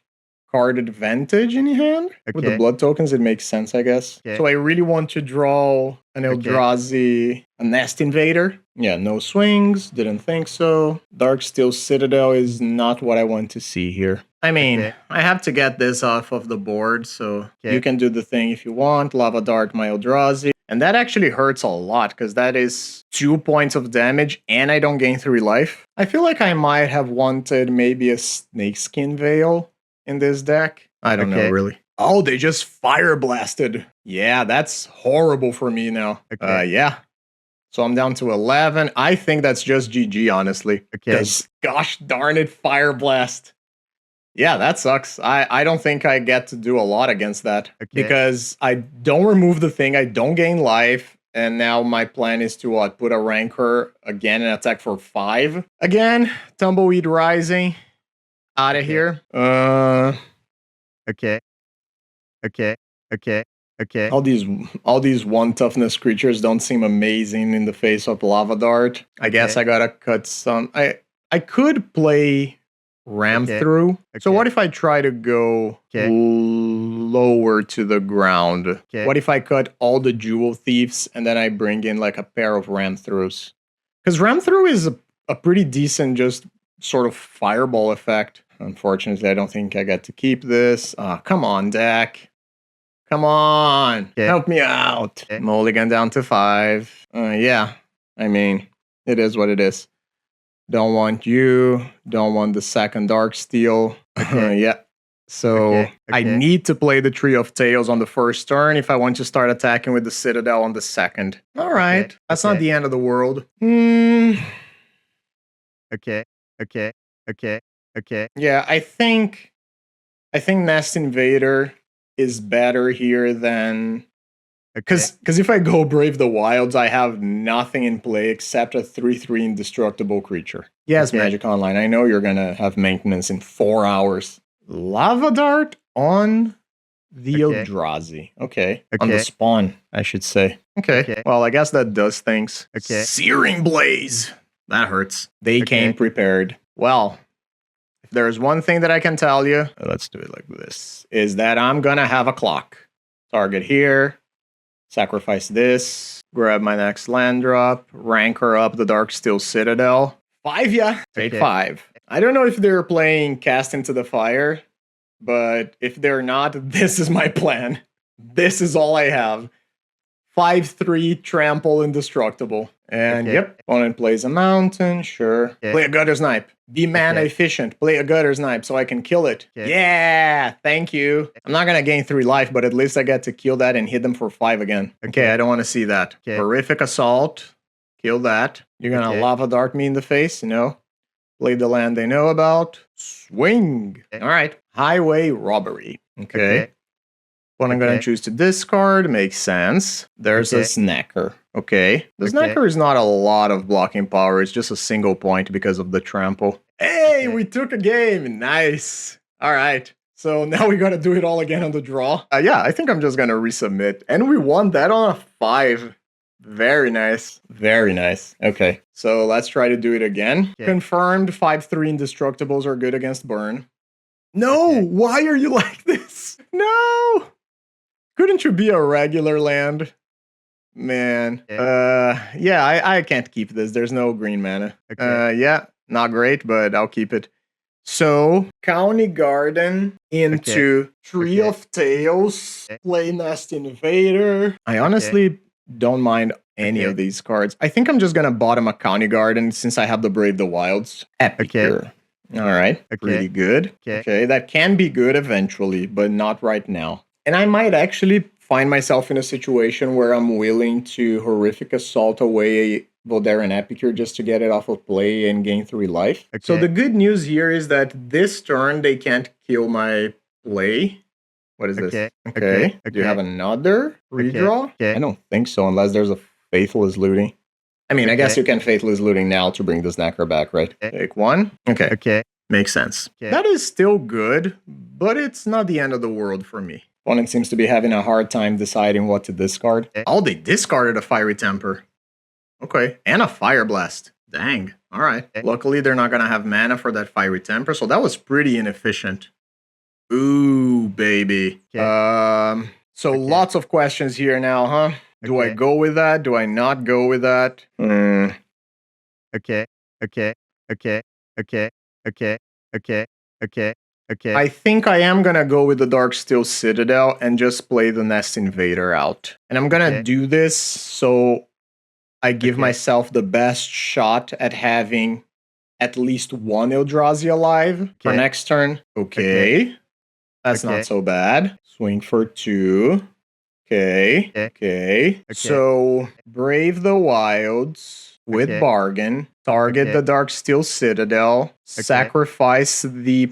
card advantage in your hand? With the blood tokens, it makes sense, I guess. So I really want to draw an Eldrazi, a Nest Invader. Yeah, no swings, didn't think so. Darksteel Citadel is not what I want to see here. I mean, I have to get this off of the board, so you can do the thing if you want. Lava Dart my Eldrazi. And that actually hurts a lot, because that is 2 points of damage, and I don't gain 3 life. I feel like I might have wanted maybe a Snakeskin Veil in this deck. I don't know, really. Oh, they just Fire Blasted. Yeah, that's horrible for me now. Yeah. So I'm down to 11. I think that's just GG, honestly. Because, gosh darn it, Fire Blast. Yeah, that sucks. I don't think I get to do a lot against that. Because I don't remove the thing, I don't gain life, and now my plan is to, what, put a Rancor again and attack for 5? Again, Tumbleweed Rising. Out of here. All these 1 toughness creatures don't seem amazing in the face of Lava Dart. I guess I gotta cut some. I could play Ram Through. So what if I try to go lower to the ground? What if I cut all the Jewel Thieves and then I bring in like a pair of Ram Throughs? Because Ram Through is a pretty decent just sort of fireball effect. Unfortunately, I don't think I get to keep this. Come on, deck. Come on. Help me out. Mulligan down to 5. Yeah, I mean, it is what it is. Don't want you. Don't want the second Darksteel. Yeah. So I need to play the Tree of Tails on the first turn if I want to start attacking with the Citadel on the second. All right. That's not the end of the world. Yeah, I think Nest Invader is better here than... Because if I go Brave the Wilds, I have nothing in play except a 3/3 indestructible creature. Yes, Magic Online, I know you're going to have maintenance in 4 hours. Lava Dart on the Eldrazi. On the spawn, I should say. Well, I guess that does things. Searing Blaze. That hurts. They came prepared. Well, if there's one thing that I can tell you, let's do it like this, is that I'm going to have a clock. Target here. Sacrifice this, grab my next land drop, Rancor up the Darksteel Citadel. 5, yeah. Trade 5. I don't know if they're playing Cast into the Fire, but if they're not, this is my plan. This is all I have. 5/3 Trample Indestructible. And opponent plays a mountain, sure. Play a Gutter Snipe. Be mana efficient. Play a Gutter Snipe so I can kill it. Yeah, thank you. I'm not gonna gain 3 life, but at least I get to kill that and hit them for 5 again. I don't want to see that. Horrific Assault. Kill that. You're gonna Lava Dart me in the face, Play the land they know about. Swing. All right. Highway Robbery. What I'm going to choose to discard makes sense. There's a Snacker. The Snacker is not a lot of blocking power. It's just a single point because of the trample. Hey, we took a game. Nice. All right. So now we got to do it all again on the draw. Yeah, I think I'm just going to resubmit. And we won that on a 5. Very nice. Very nice. Okay. So let's try to do it again. Confirmed 5/3 Indestructibles are good against burn. No, why are you like this? No. Couldn't you be a regular land? Man. Yeah, I can't keep this. There's no green mana. Yeah, not great, but I'll keep it. So, County Garden into Tree of Tails, play Nest Invader. I honestly don't mind any of these cards. I think I'm just gonna bottom a County Garden since I have the Brave the Wilds. Epic here. All right, pretty good. That can be good eventually, but not right now. And I might actually find myself in a situation where I'm willing to Horrific Assault away Voldaren Epicure just to get it off of play and gain 3 life. Okay. So the good news here is that this turn they can't kill my play. What is this? Okay. Do you have another redraw? I don't think so, unless there's a Faithless Looting. I mean, I guess you can Faithless Looting now to bring the Snacker back, right? Take 1. Okay. Makes sense. That is still good, but it's not the end of the world for me. Opponent seems to be having a hard time deciding what to discard. Oh, they discarded a Fiery Temper. Okay. And a Fire Blast. Dang. All right. Luckily, they're not going to have mana for that Fiery Temper, so that was pretty inefficient. Ooh, baby. So lots of questions here now, huh? Do I go with that? Do I not go with that? I think I am gonna go with the Darksteel Citadel and just play the Nest Invader out. And I'm gonna do this so I give myself the best shot at having at least one Eldrazi alive for next turn. That's not so bad. Swing for 2. Okay. So Brave the Wilds with Bargain. Target the Darksteel Citadel. Sacrifice the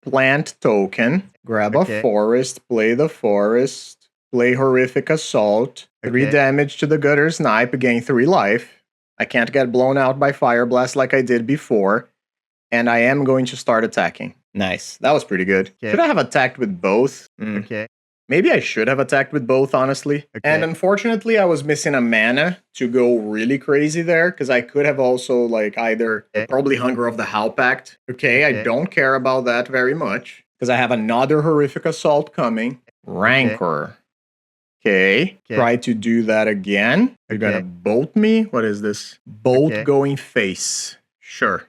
plant token. Grab a forest. Play the forest. Play Horrific Assault. 3 damage to the Gutter Snipe. Gain 3 life. I can't get blown out by Fire Blast like I did before. And I am going to start attacking. Nice. That was pretty good. Should I have attacked with both? Maybe I should have attacked with both, honestly. And unfortunately, I was missing a mana to go really crazy there, because I could have also, like, either probably Hunger of the Howl Pact. I don't care about that very much, because I have another Horrific Assault coming. Rancor. Try to do that again. You're gonna bolt me? What is this? Bolt going face. Sure.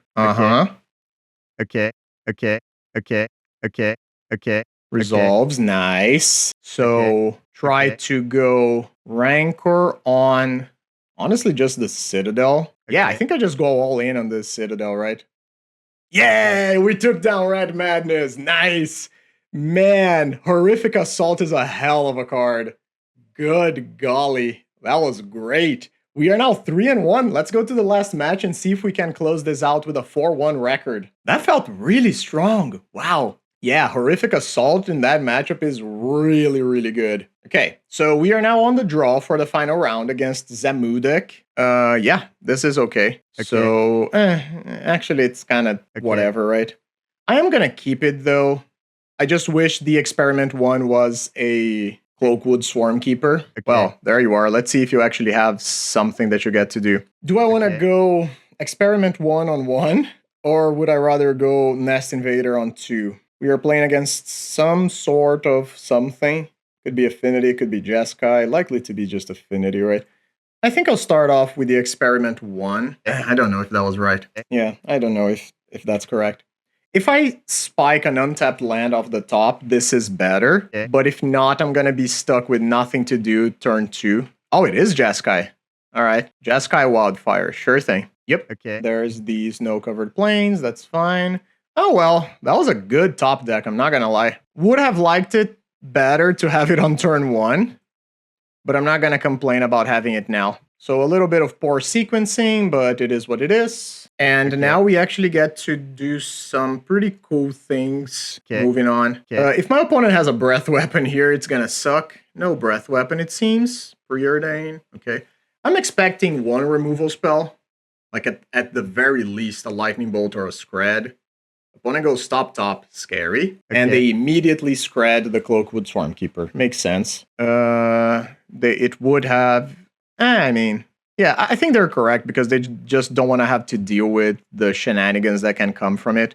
Resolves, nice. So try to go Rancor on, honestly, just the Citadel. Yeah, I think I just go all in on this Citadel, right? Yeah, we took down Red Madness. Nice. Man, Horrific Assault is a hell of a card. Good golly. That was great. We are now 3-1. Let's go to the last match and see if we can close this out with a 4-1 record. That felt really strong. Wow. Yeah, Horrific Assault in that matchup is really, really good. Okay, so we are now on the draw for the final round against Zamudek. Yeah, this is okay. So, actually, it's kind of whatever, right? I am gonna keep it, though. I just wish the Experiment 1 was a Cloakwood Swarmkeeper. Well, there you are. Let's see if you actually have something that you get to do. Do I want to go Experiment 1 on 1? Or would I rather go Nest Invader on 2? We are playing against some sort of something. Could be Affinity, could be Jeskai. Likely to be just Affinity, right? I think I'll start off with the Experiment 1. I don't know if that was right. Yeah, I don't know if that's correct. If I spike an untapped land off the top, this is better. But if not, I'm going to be stuck with nothing to do turn 2. Oh, it is Jeskai. All right. Jeskai Wildfire. Sure thing. Yep. There's the snow-covered plains. That's fine. Oh, well, that was a good top deck. I'm not going to lie. Would have liked it better to have it on turn 1. But I'm not going to complain about having it now. So a little bit of poor sequencing, but it is what it is. And now we actually get to do some pretty cool things. Moving on. If my opponent has a breath weapon here, it's going to suck. No breath weapon, it seems. Preordain. Okay. I'm expecting 1 removal spell. Like at the very least, a lightning bolt or a scred. Opponent goes stop top. Scary. And they immediately scred the Cloakwood Swarmkeeper. Makes sense. It would have... I mean, yeah, I think they're correct because they just don't want to have to deal with the shenanigans that can come from it.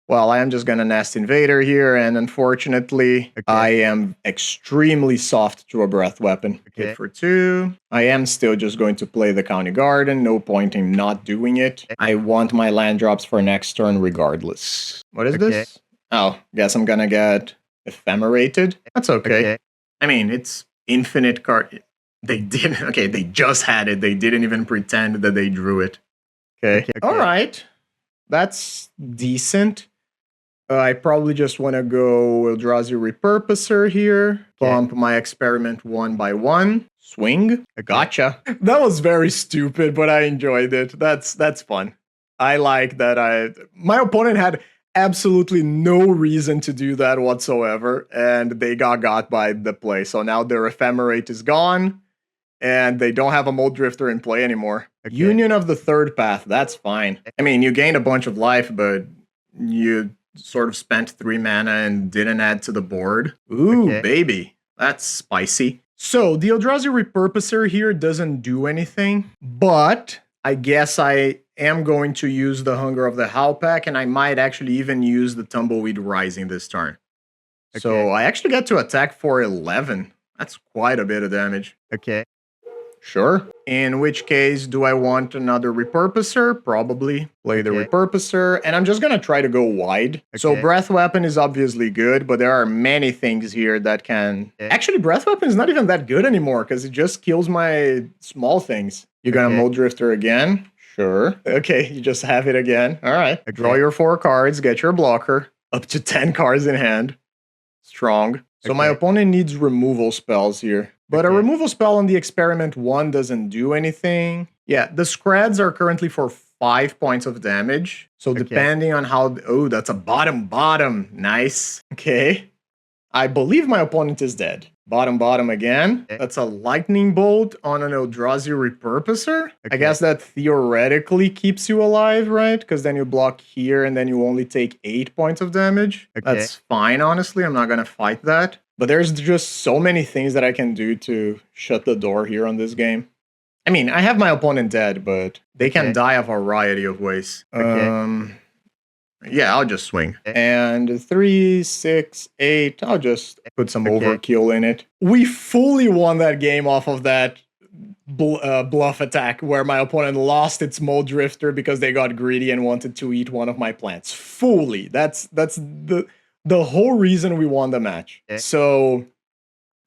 Well, I am just going to Nest Invader here, and unfortunately, I am extremely soft to a breath weapon. Hit for 2. I am still just going to play the County Garden. No point in not doing it. I want my land drops for next turn regardless. What is this? Oh, guess I'm going to get Ephemerated. That's okay. I mean, it's infinite card... They didn't. Okay, they just had it. They didn't even pretend that they drew it. Okay. All right. That's decent. I probably just want to go Eldrazi Repurposer here. Bump my experiment 1 by 1. Swing. Gotcha. That was very stupid, but I enjoyed it. That's fun. I like that my opponent had absolutely no reason to do that whatsoever, and they got by the play. So now their Ephemerate is gone, and they don't have a Mold Drifter in play anymore. Union of the Third Path, that's fine. I mean, you gained a bunch of life, but you sort of spent 3 mana and didn't add to the board. Ooh, baby. That's spicy. So, the Eldrazi Repurposer here doesn't do anything, but I guess I am going to use the Hunger of the Howlpack, and I might actually even use the Tumbleweed Rising this turn. So, I actually get to attack for 11. That's quite a bit of damage. Sure. In which case, do I want another Repurposer? Probably. Play the Repurposer, and I'm just going to try to go wide. So Breath Weapon is obviously good, but there are many things here that can... Actually, Breath Weapon is not even that good anymore, because it just kills my small things. You're going to Mold Drifter again? Sure. Okay, you just have it again. All right. Draw your 4 cards, get your blocker. Up to 10 cards in hand. Strong. So my opponent needs removal spells here. But a removal spell on the Experiment 1 doesn't do anything. Yeah, the Scrads are currently for 5 points of damage. So depending on how... Oh, that's a bottom. Nice. Okay. I believe my opponent is dead. Bottom again. That's a Lightning Bolt on an Eldrazi Repurposer. I guess that theoretically keeps you alive, right? Because then you block here and then you only take 8 points of damage. That's fine, honestly. I'm not going to fight that. But there's just so many things that I can do to shut the door here on this game. I mean, I have my opponent dead, but they can die a variety of ways. Yeah, I'll just swing. And 3, 6, 8. I'll just put some overkill in it. We fully won that game off of that bluff attack where my opponent lost its Mold Drifter because they got greedy and wanted to eat one of my plants. Fully. That's the whole reason we won the match. So,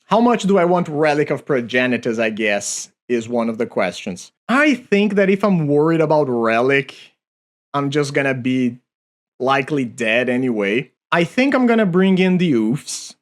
how much do I want Relic of Progenitus, I guess, is one of the questions. I think that if I'm worried about Relic, I'm just gonna be likely dead anyway. I think I'm gonna bring in the Oofs,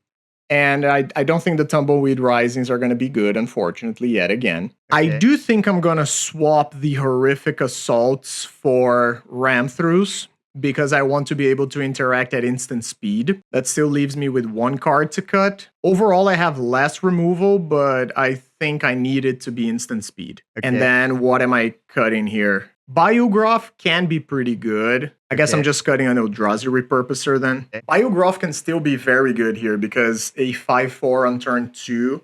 and I don't think the Tumbleweed Risings are gonna be good, unfortunately, yet again. I do think I'm gonna swap the Horrific Assaults for Ram-Throughs, because I want to be able to interact at instant speed. That still leaves me with 1 card to cut. Overall, I have less removal, but I think I need it to be instant speed. And then what am I cutting here? Biograph can be pretty good. I guess I'm just cutting an Eldrazi Repurposer then. Biograph can still be very good here because a 5/4 on turn 2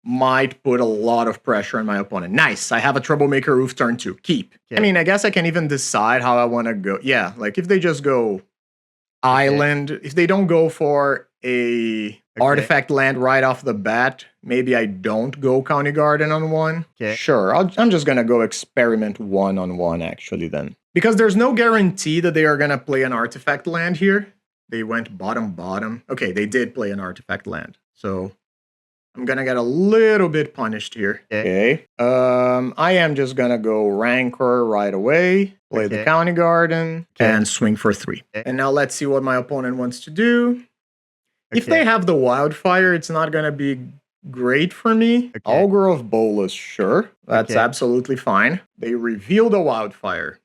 might put a lot of pressure on my opponent. Nice, I have a Troublemaker Oof turn 2. Keep. I mean, I guess I can even decide how I want to go. Yeah, like if they just go Island, if they don't go for a artifact land right off the bat, maybe I don't go County Garden on 1. Sure, I'm just going to go Experiment 1 on 1 actually then. Because there's no guarantee that they are going to play an artifact land here. They went bottom. Okay, they did play an artifact land. So I'm going to get a little bit punished here. I am just going to go Rancor right away. Play the County Garden and swing for 3. And now let's see what my opponent wants to do. If they have the Wildfire, it's not going to be great for me. Augur of Bolas, sure. That's absolutely fine. They reveal the Wildfire.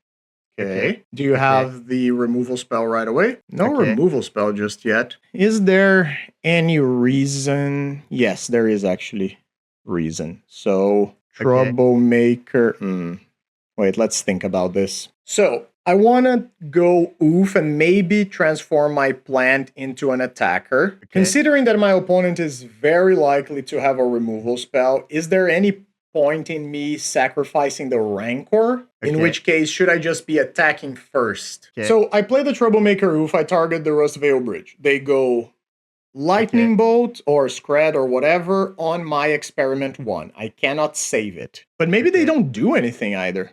Do you have the removal spell right away? No removal spell just yet. Is there any reason? Yes, there is actually reason. So, Troublemaker. Wait, let's think about this. So, I want to go Oof and maybe transform my plant into an attacker. Considering that my opponent is very likely to have a removal spell, is there any point in me sacrificing the Rancor? In which case, should I just be attacking first? So I play the Troublemaker Oof, I target the Rustvale Bridge. They go Lightning Bolt or Scred or whatever on my Experiment 1. I cannot save it. But maybe they don't do anything either.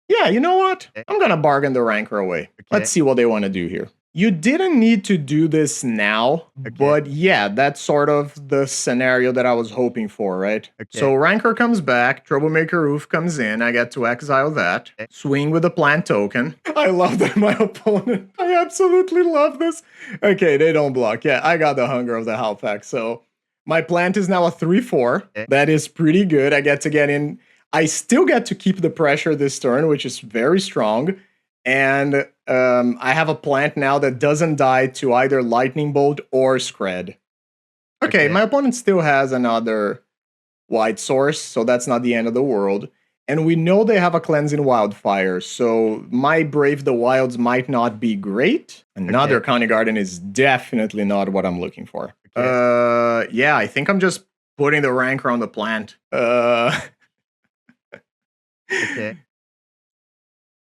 Yeah, you know what? I'm going to bargain the Rancor away. Let's see what they want to do here. You didn't need to do this now, but yeah, that's sort of the scenario that I was hoping for, right? So Rancor comes back, Troublemaker Roof comes in, I get to exile that, swing with a plant token. I love that my opponent, I absolutely love this. Okay, they don't block. Yeah, I got the Hunger of the Halfpack, so my plant is now a 3/4. That is pretty good. I get to get in. I still get to keep the pressure this turn, which is very strong. And I have a plant now that doesn't die to either Lightning Bolt or Scred. Okay, my opponent still has another white source, so that's not the end of the world. And we know they have a Cleansing Wildfire, so my Brave the Wilds might not be great. Another County Garden is definitely not what I'm looking for. Yeah, I think I'm just putting the Rancor on the plant.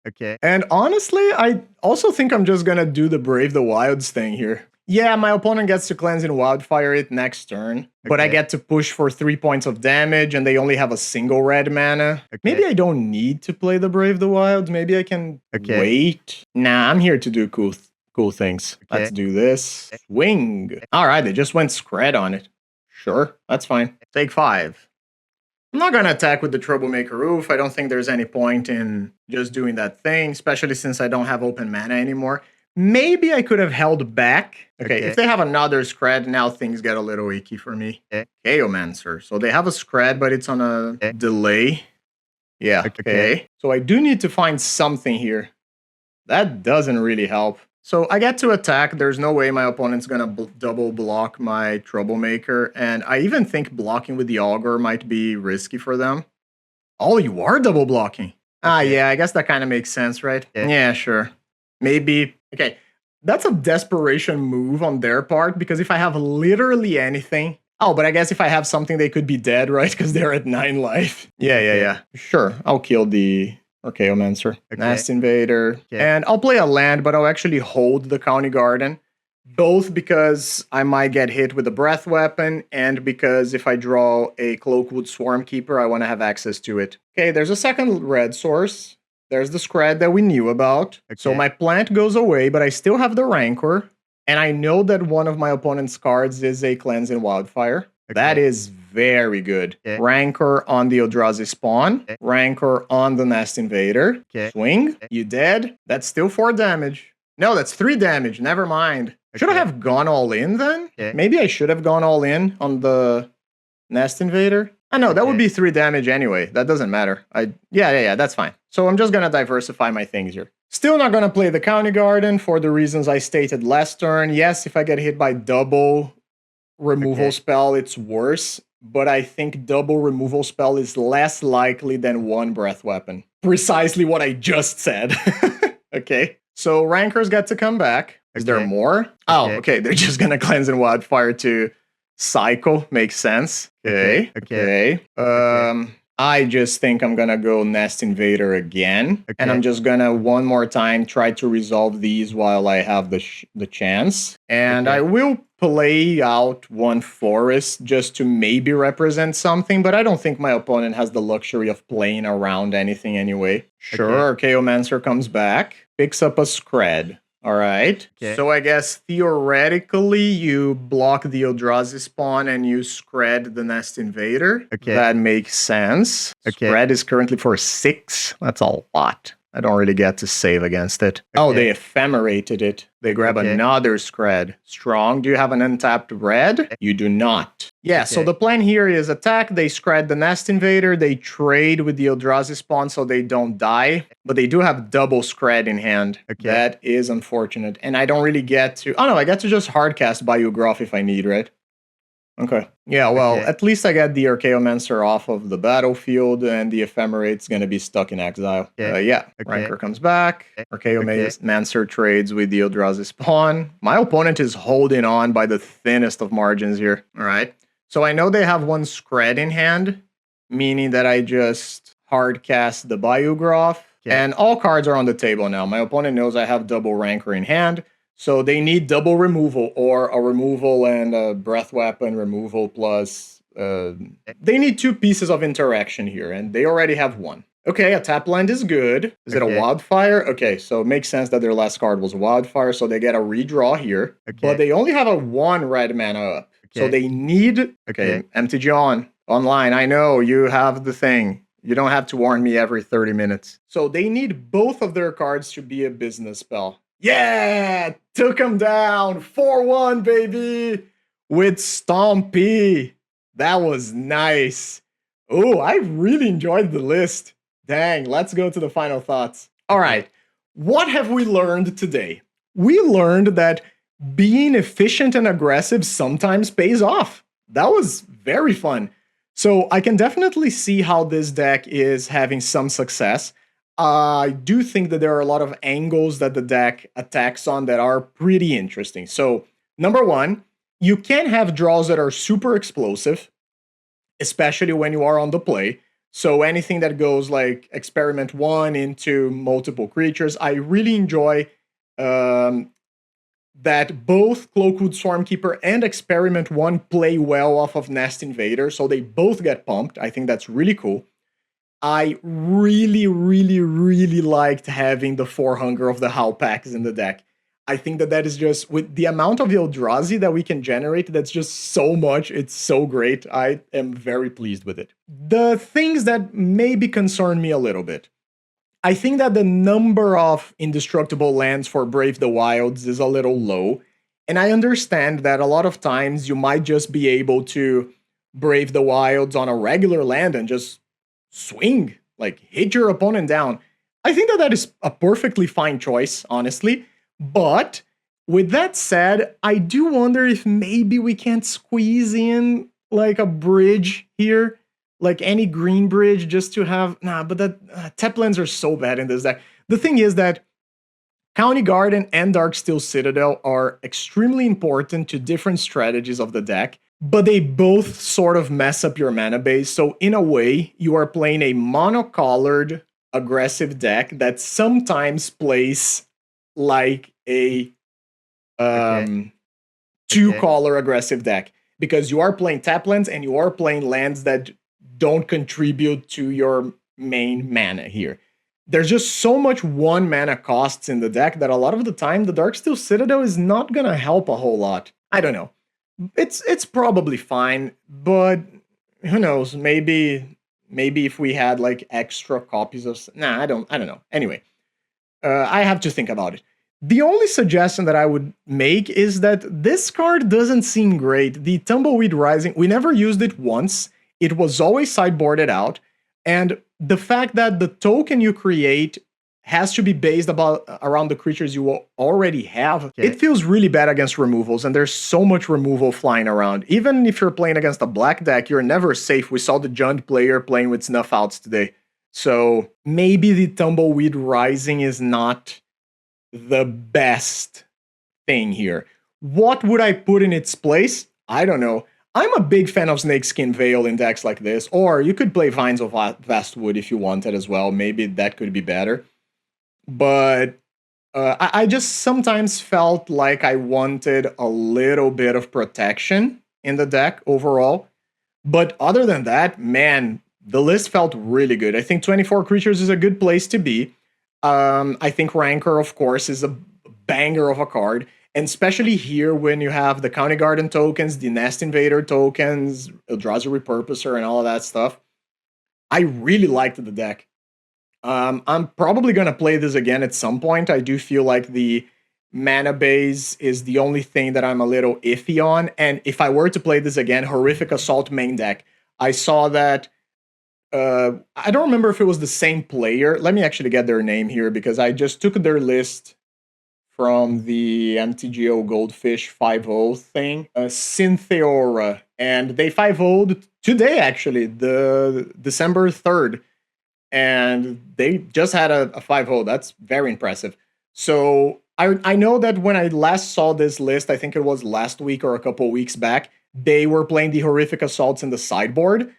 Okay. And honestly, I also think I'm just gonna do the Brave the Wilds thing here. Yeah, my opponent gets to Cleanse and Wildfire it next turn, but I get to push for 3 points of damage, and they only have a single red mana. Maybe I don't need to play the Brave the Wilds. Maybe I can wait. Nah, I'm here to do cool things. Let's do this. Swing. All right, they just went Scred on it. Sure, that's fine. Take 5. I'm not going to attack with the Troublemaker Roof. I don't think there's any point in just doing that thing, especially since I don't have open mana anymore. Maybe I could have held back. Okay, if they have another Scred, now things get a little icky for me. Chaomancer. So they have a Scred, but it's on a delay. Yeah, okay. So I do need to find something here. That doesn't really help. So I get to attack. There's no way my opponent's going to double block my Troublemaker. And I even think blocking with the Augur might be risky for them. Oh, you are double blocking. Yeah, I guess that kind of makes sense, right? Yeah, sure. Maybe. Okay, that's a desperation move on their part, because if I have literally anything... Oh, but I guess if I have something, they could be dead, right? Because they're at 9 life. Yeah. Sure, I'll kill the... Chaomancer, Nest Invader, and I'll play a land, but I'll actually hold the County Garden, both because I might get hit with a Breath Weapon, and because if I draw a Cloakwood Swarmkeeper, I want to have access to it. Okay, there's a second red source. There's the Scred that we knew about. So my plant goes away, but I still have the Rancor, and I know that one of my opponent's cards is a Cleansing Wildfire. That is very good. Rancor on the Eldrazi spawn. Rancor on the Nest Invader. Swing. You dead. That's still 4 damage. No, that's 3 damage. Never mind. Should I have gone all in then? Maybe I should have gone all in on the Nest Invader. I know, that would be 3 damage anyway. That doesn't matter. Yeah, that's fine. So I'm just going to diversify my things here. Still not going to play the County Garden for the reasons I stated last turn. Yes, if I get hit by double removal spell, it's worse, but I think double removal spell is less likely than 1 Breath Weapon. Precisely what I just said. Okay, so Rancors get to come back. Is there more? Oh, okay, they're just gonna Cleanse and Wildfire to cycle. Makes sense. Okay. I just think I'm gonna go Nest Invader again, and I'm just gonna one more time try to resolve these while I have the chance. And I will play out 1 Forest just to maybe represent something, but I don't think my opponent has the luxury of playing around anything anyway. Sure, Chaomancer comes back, picks up a Scred. All right. So I guess theoretically you block the Eldrazi spawn and you Scred the Nest Invader. That makes sense. Scred is currently for 6. That's a lot. I don't really get to save against it. Oh, they ephemerated it. They grab another Scred. Strong. Do you have an untapped red? You do not. Yeah, so the plan here is attack, they Scred the Nest Invader, they trade with the Eldrazi spawn so they don't die, but they do have double Scred in hand. That is unfortunate. And I don't really get to... Oh no, I get to just hardcast Bayou Groff if I need, right? Okay. Yeah, well, at least I get the Archaeomancer off of the battlefield, and the Ephemerate's going to be stuck in exile. Rancor comes back. Archaeomancer trades with the Eldrazi spawn. My opponent is holding on by the thinnest of margins here. All right. So I know they have 1 Scred in hand, meaning that I just hardcast the Bayou Groff, and all cards are on the table now. My opponent knows I have double Rancor in hand. So they need double removal, or a removal and a Breath Weapon removal plus... they need 2 pieces of interaction here, and they already have 1. Okay, a tap land is good. Is it a Okay. wildfire? Okay, so it makes sense that their last card was a wildfire, so they get a redraw here. Okay. But they only have a 1 red mana up. So Okay. they need... Okay, MTGO online, I know, you have the thing. You don't have to warn me every 30 minutes. So they need both of their cards to be a business spell. Yeah! Took them down! 4-1, baby! With Stompy. That was nice. Oh, I really enjoyed the list. Dang, let's go to the final thoughts. All right, what have we learned today? We learned that being efficient and aggressive sometimes pays off. That was very fun. So I can definitely see how this deck is having some success. I do think that there are a lot of angles that the deck attacks on that are pretty interesting. So, number one, you can have draws that are super explosive, especially when you are on the play. So anything that goes like experiment 1 into multiple creatures, I really enjoy that both Cloakwood Swarmkeeper and Experiment 1 play well off of Nest Invader, so they both get pumped. I think that's really cool. I really, really, really liked having the 4 Hunger of the Howl packs in the deck. I think that that is just, with the amount of Eldrazi that we can generate, that's just so much. It's so great. I am very pleased with it. The things that maybe concern me a little bit. I think that the number of indestructible lands for Brave the Wilds is a little low. And I understand that a lot of times you might just be able to Brave the Wilds on a regular land and just swing, like hit your opponent down. I think that that is a perfectly fine choice, honestly. But with that said, I do wonder if maybe we can't squeeze in like a bridge here, like any green bridge, just to have... Nah, but that tap lands are so bad in this deck. The thing is that County Garden and Darksteel Citadel are extremely important to different strategies of the deck, but they both sort of mess up your mana base. So in a way, you are playing a monocolored aggressive deck that sometimes plays like a two-color aggressive deck, because you are playing tap lands and you are playing lands that don't contribute to your main mana here. There's just so much 1 mana costs in the deck that a lot of the time the Darksteel Citadel is not gonna help a whole lot. I don't know. It's probably fine, but who knows? Maybe if we had like extra copies of... Nah, I don't know. Anyway, I have to think about it. The only suggestion that I would make is that this card doesn't seem great. The Tumbleweed Rising, we never used it once. It was always sideboarded out. And the fact that the token you create has to be based around the creatures you already have, it feels really bad against removals, and there's so much removal flying around. Even if you're playing against a black deck, you're never safe. We saw the Jund player playing with Snuff Outs today. So maybe the Tumbleweed Rising is not the best thing here. What would I put in its place? I don't know. I'm a big fan of Snakeskin Veil in decks like this, or you could play Vines of Vastwood if you wanted as well. Maybe that could be better. But I just sometimes felt like I wanted a little bit of protection in the deck overall. But other than that, man, the list felt really good. I think 24 creatures is a good place to be. I think Rancor, of course, is a banger of a card. And especially here when you have the County Garden tokens, the Nest Invader tokens, Eldrazi Repurposer, and all of that stuff. I really liked the deck. I'm probably going to play this again at some point. I do feel like the mana base is the only thing that I'm a little iffy on. And if I were to play this again, Horrific Assault main deck, I saw that... I don't remember if it was the same player. Let me actually get their name here, because I just took their list from the MTGO Goldfish 5-0 thing. Syntheora. And they 5-0'd today, actually, the December 3rd. And they just had a 5-0. That's very impressive. So I know that when I last saw this list, I think it was last week or a couple weeks back, they were playing the Horrific Assaults in the sideboard.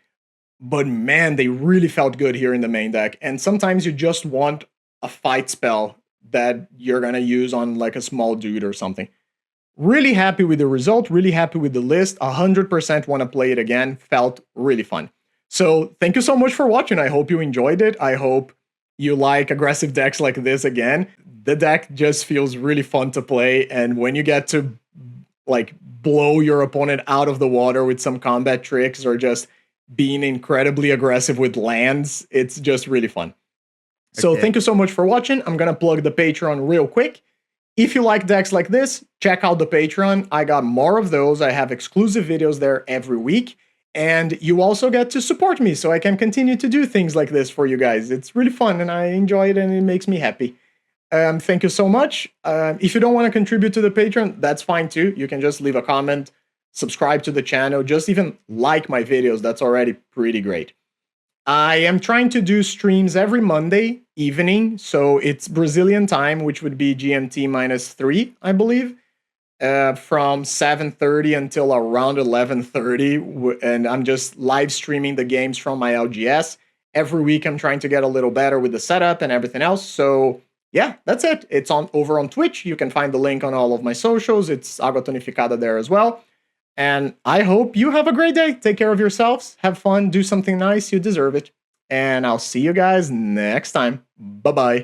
But man, they really felt good here in the main deck. And sometimes you just want a fight spell that you're going to use on like a small dude or something. Really happy with the result, really happy with the list. 100% want to play it again. Felt really fun. So thank you so much for watching. I hope you enjoyed it. I hope you like aggressive decks like this again. The deck just feels really fun to play, and when you get to like blow your opponent out of the water with some combat tricks or just being incredibly aggressive with lands, it's just really fun. So thank you so much for watching. I'm gonna plug the Patreon real quick. If you like decks like this, check out the Patreon. I got more of those. I have exclusive videos there every week. And you also get to support me so I can continue to do things like this for you guys. It's really fun and I enjoy it and it makes me happy. Thank you so much. If you don't want to contribute to the Patreon, that's fine too. You can just leave a comment, subscribe to the channel, just even like my videos. That's already pretty great. I am trying to do streams every Monday evening. So it's Brazilian time, which would be GMT -3, I believe. From 7:30 until around 11:30, and I'm just live streaming the games from my LGS. Every week I'm trying to get a little better with the setup and everything else. So yeah, that's it. It's over on Twitch. You can find the link on all of my socials. It's Água Tonificada there as well. And I hope you have a great day. Take care of yourselves. Have fun. Do something nice. You deserve it. And I'll see you guys next time. Bye-bye.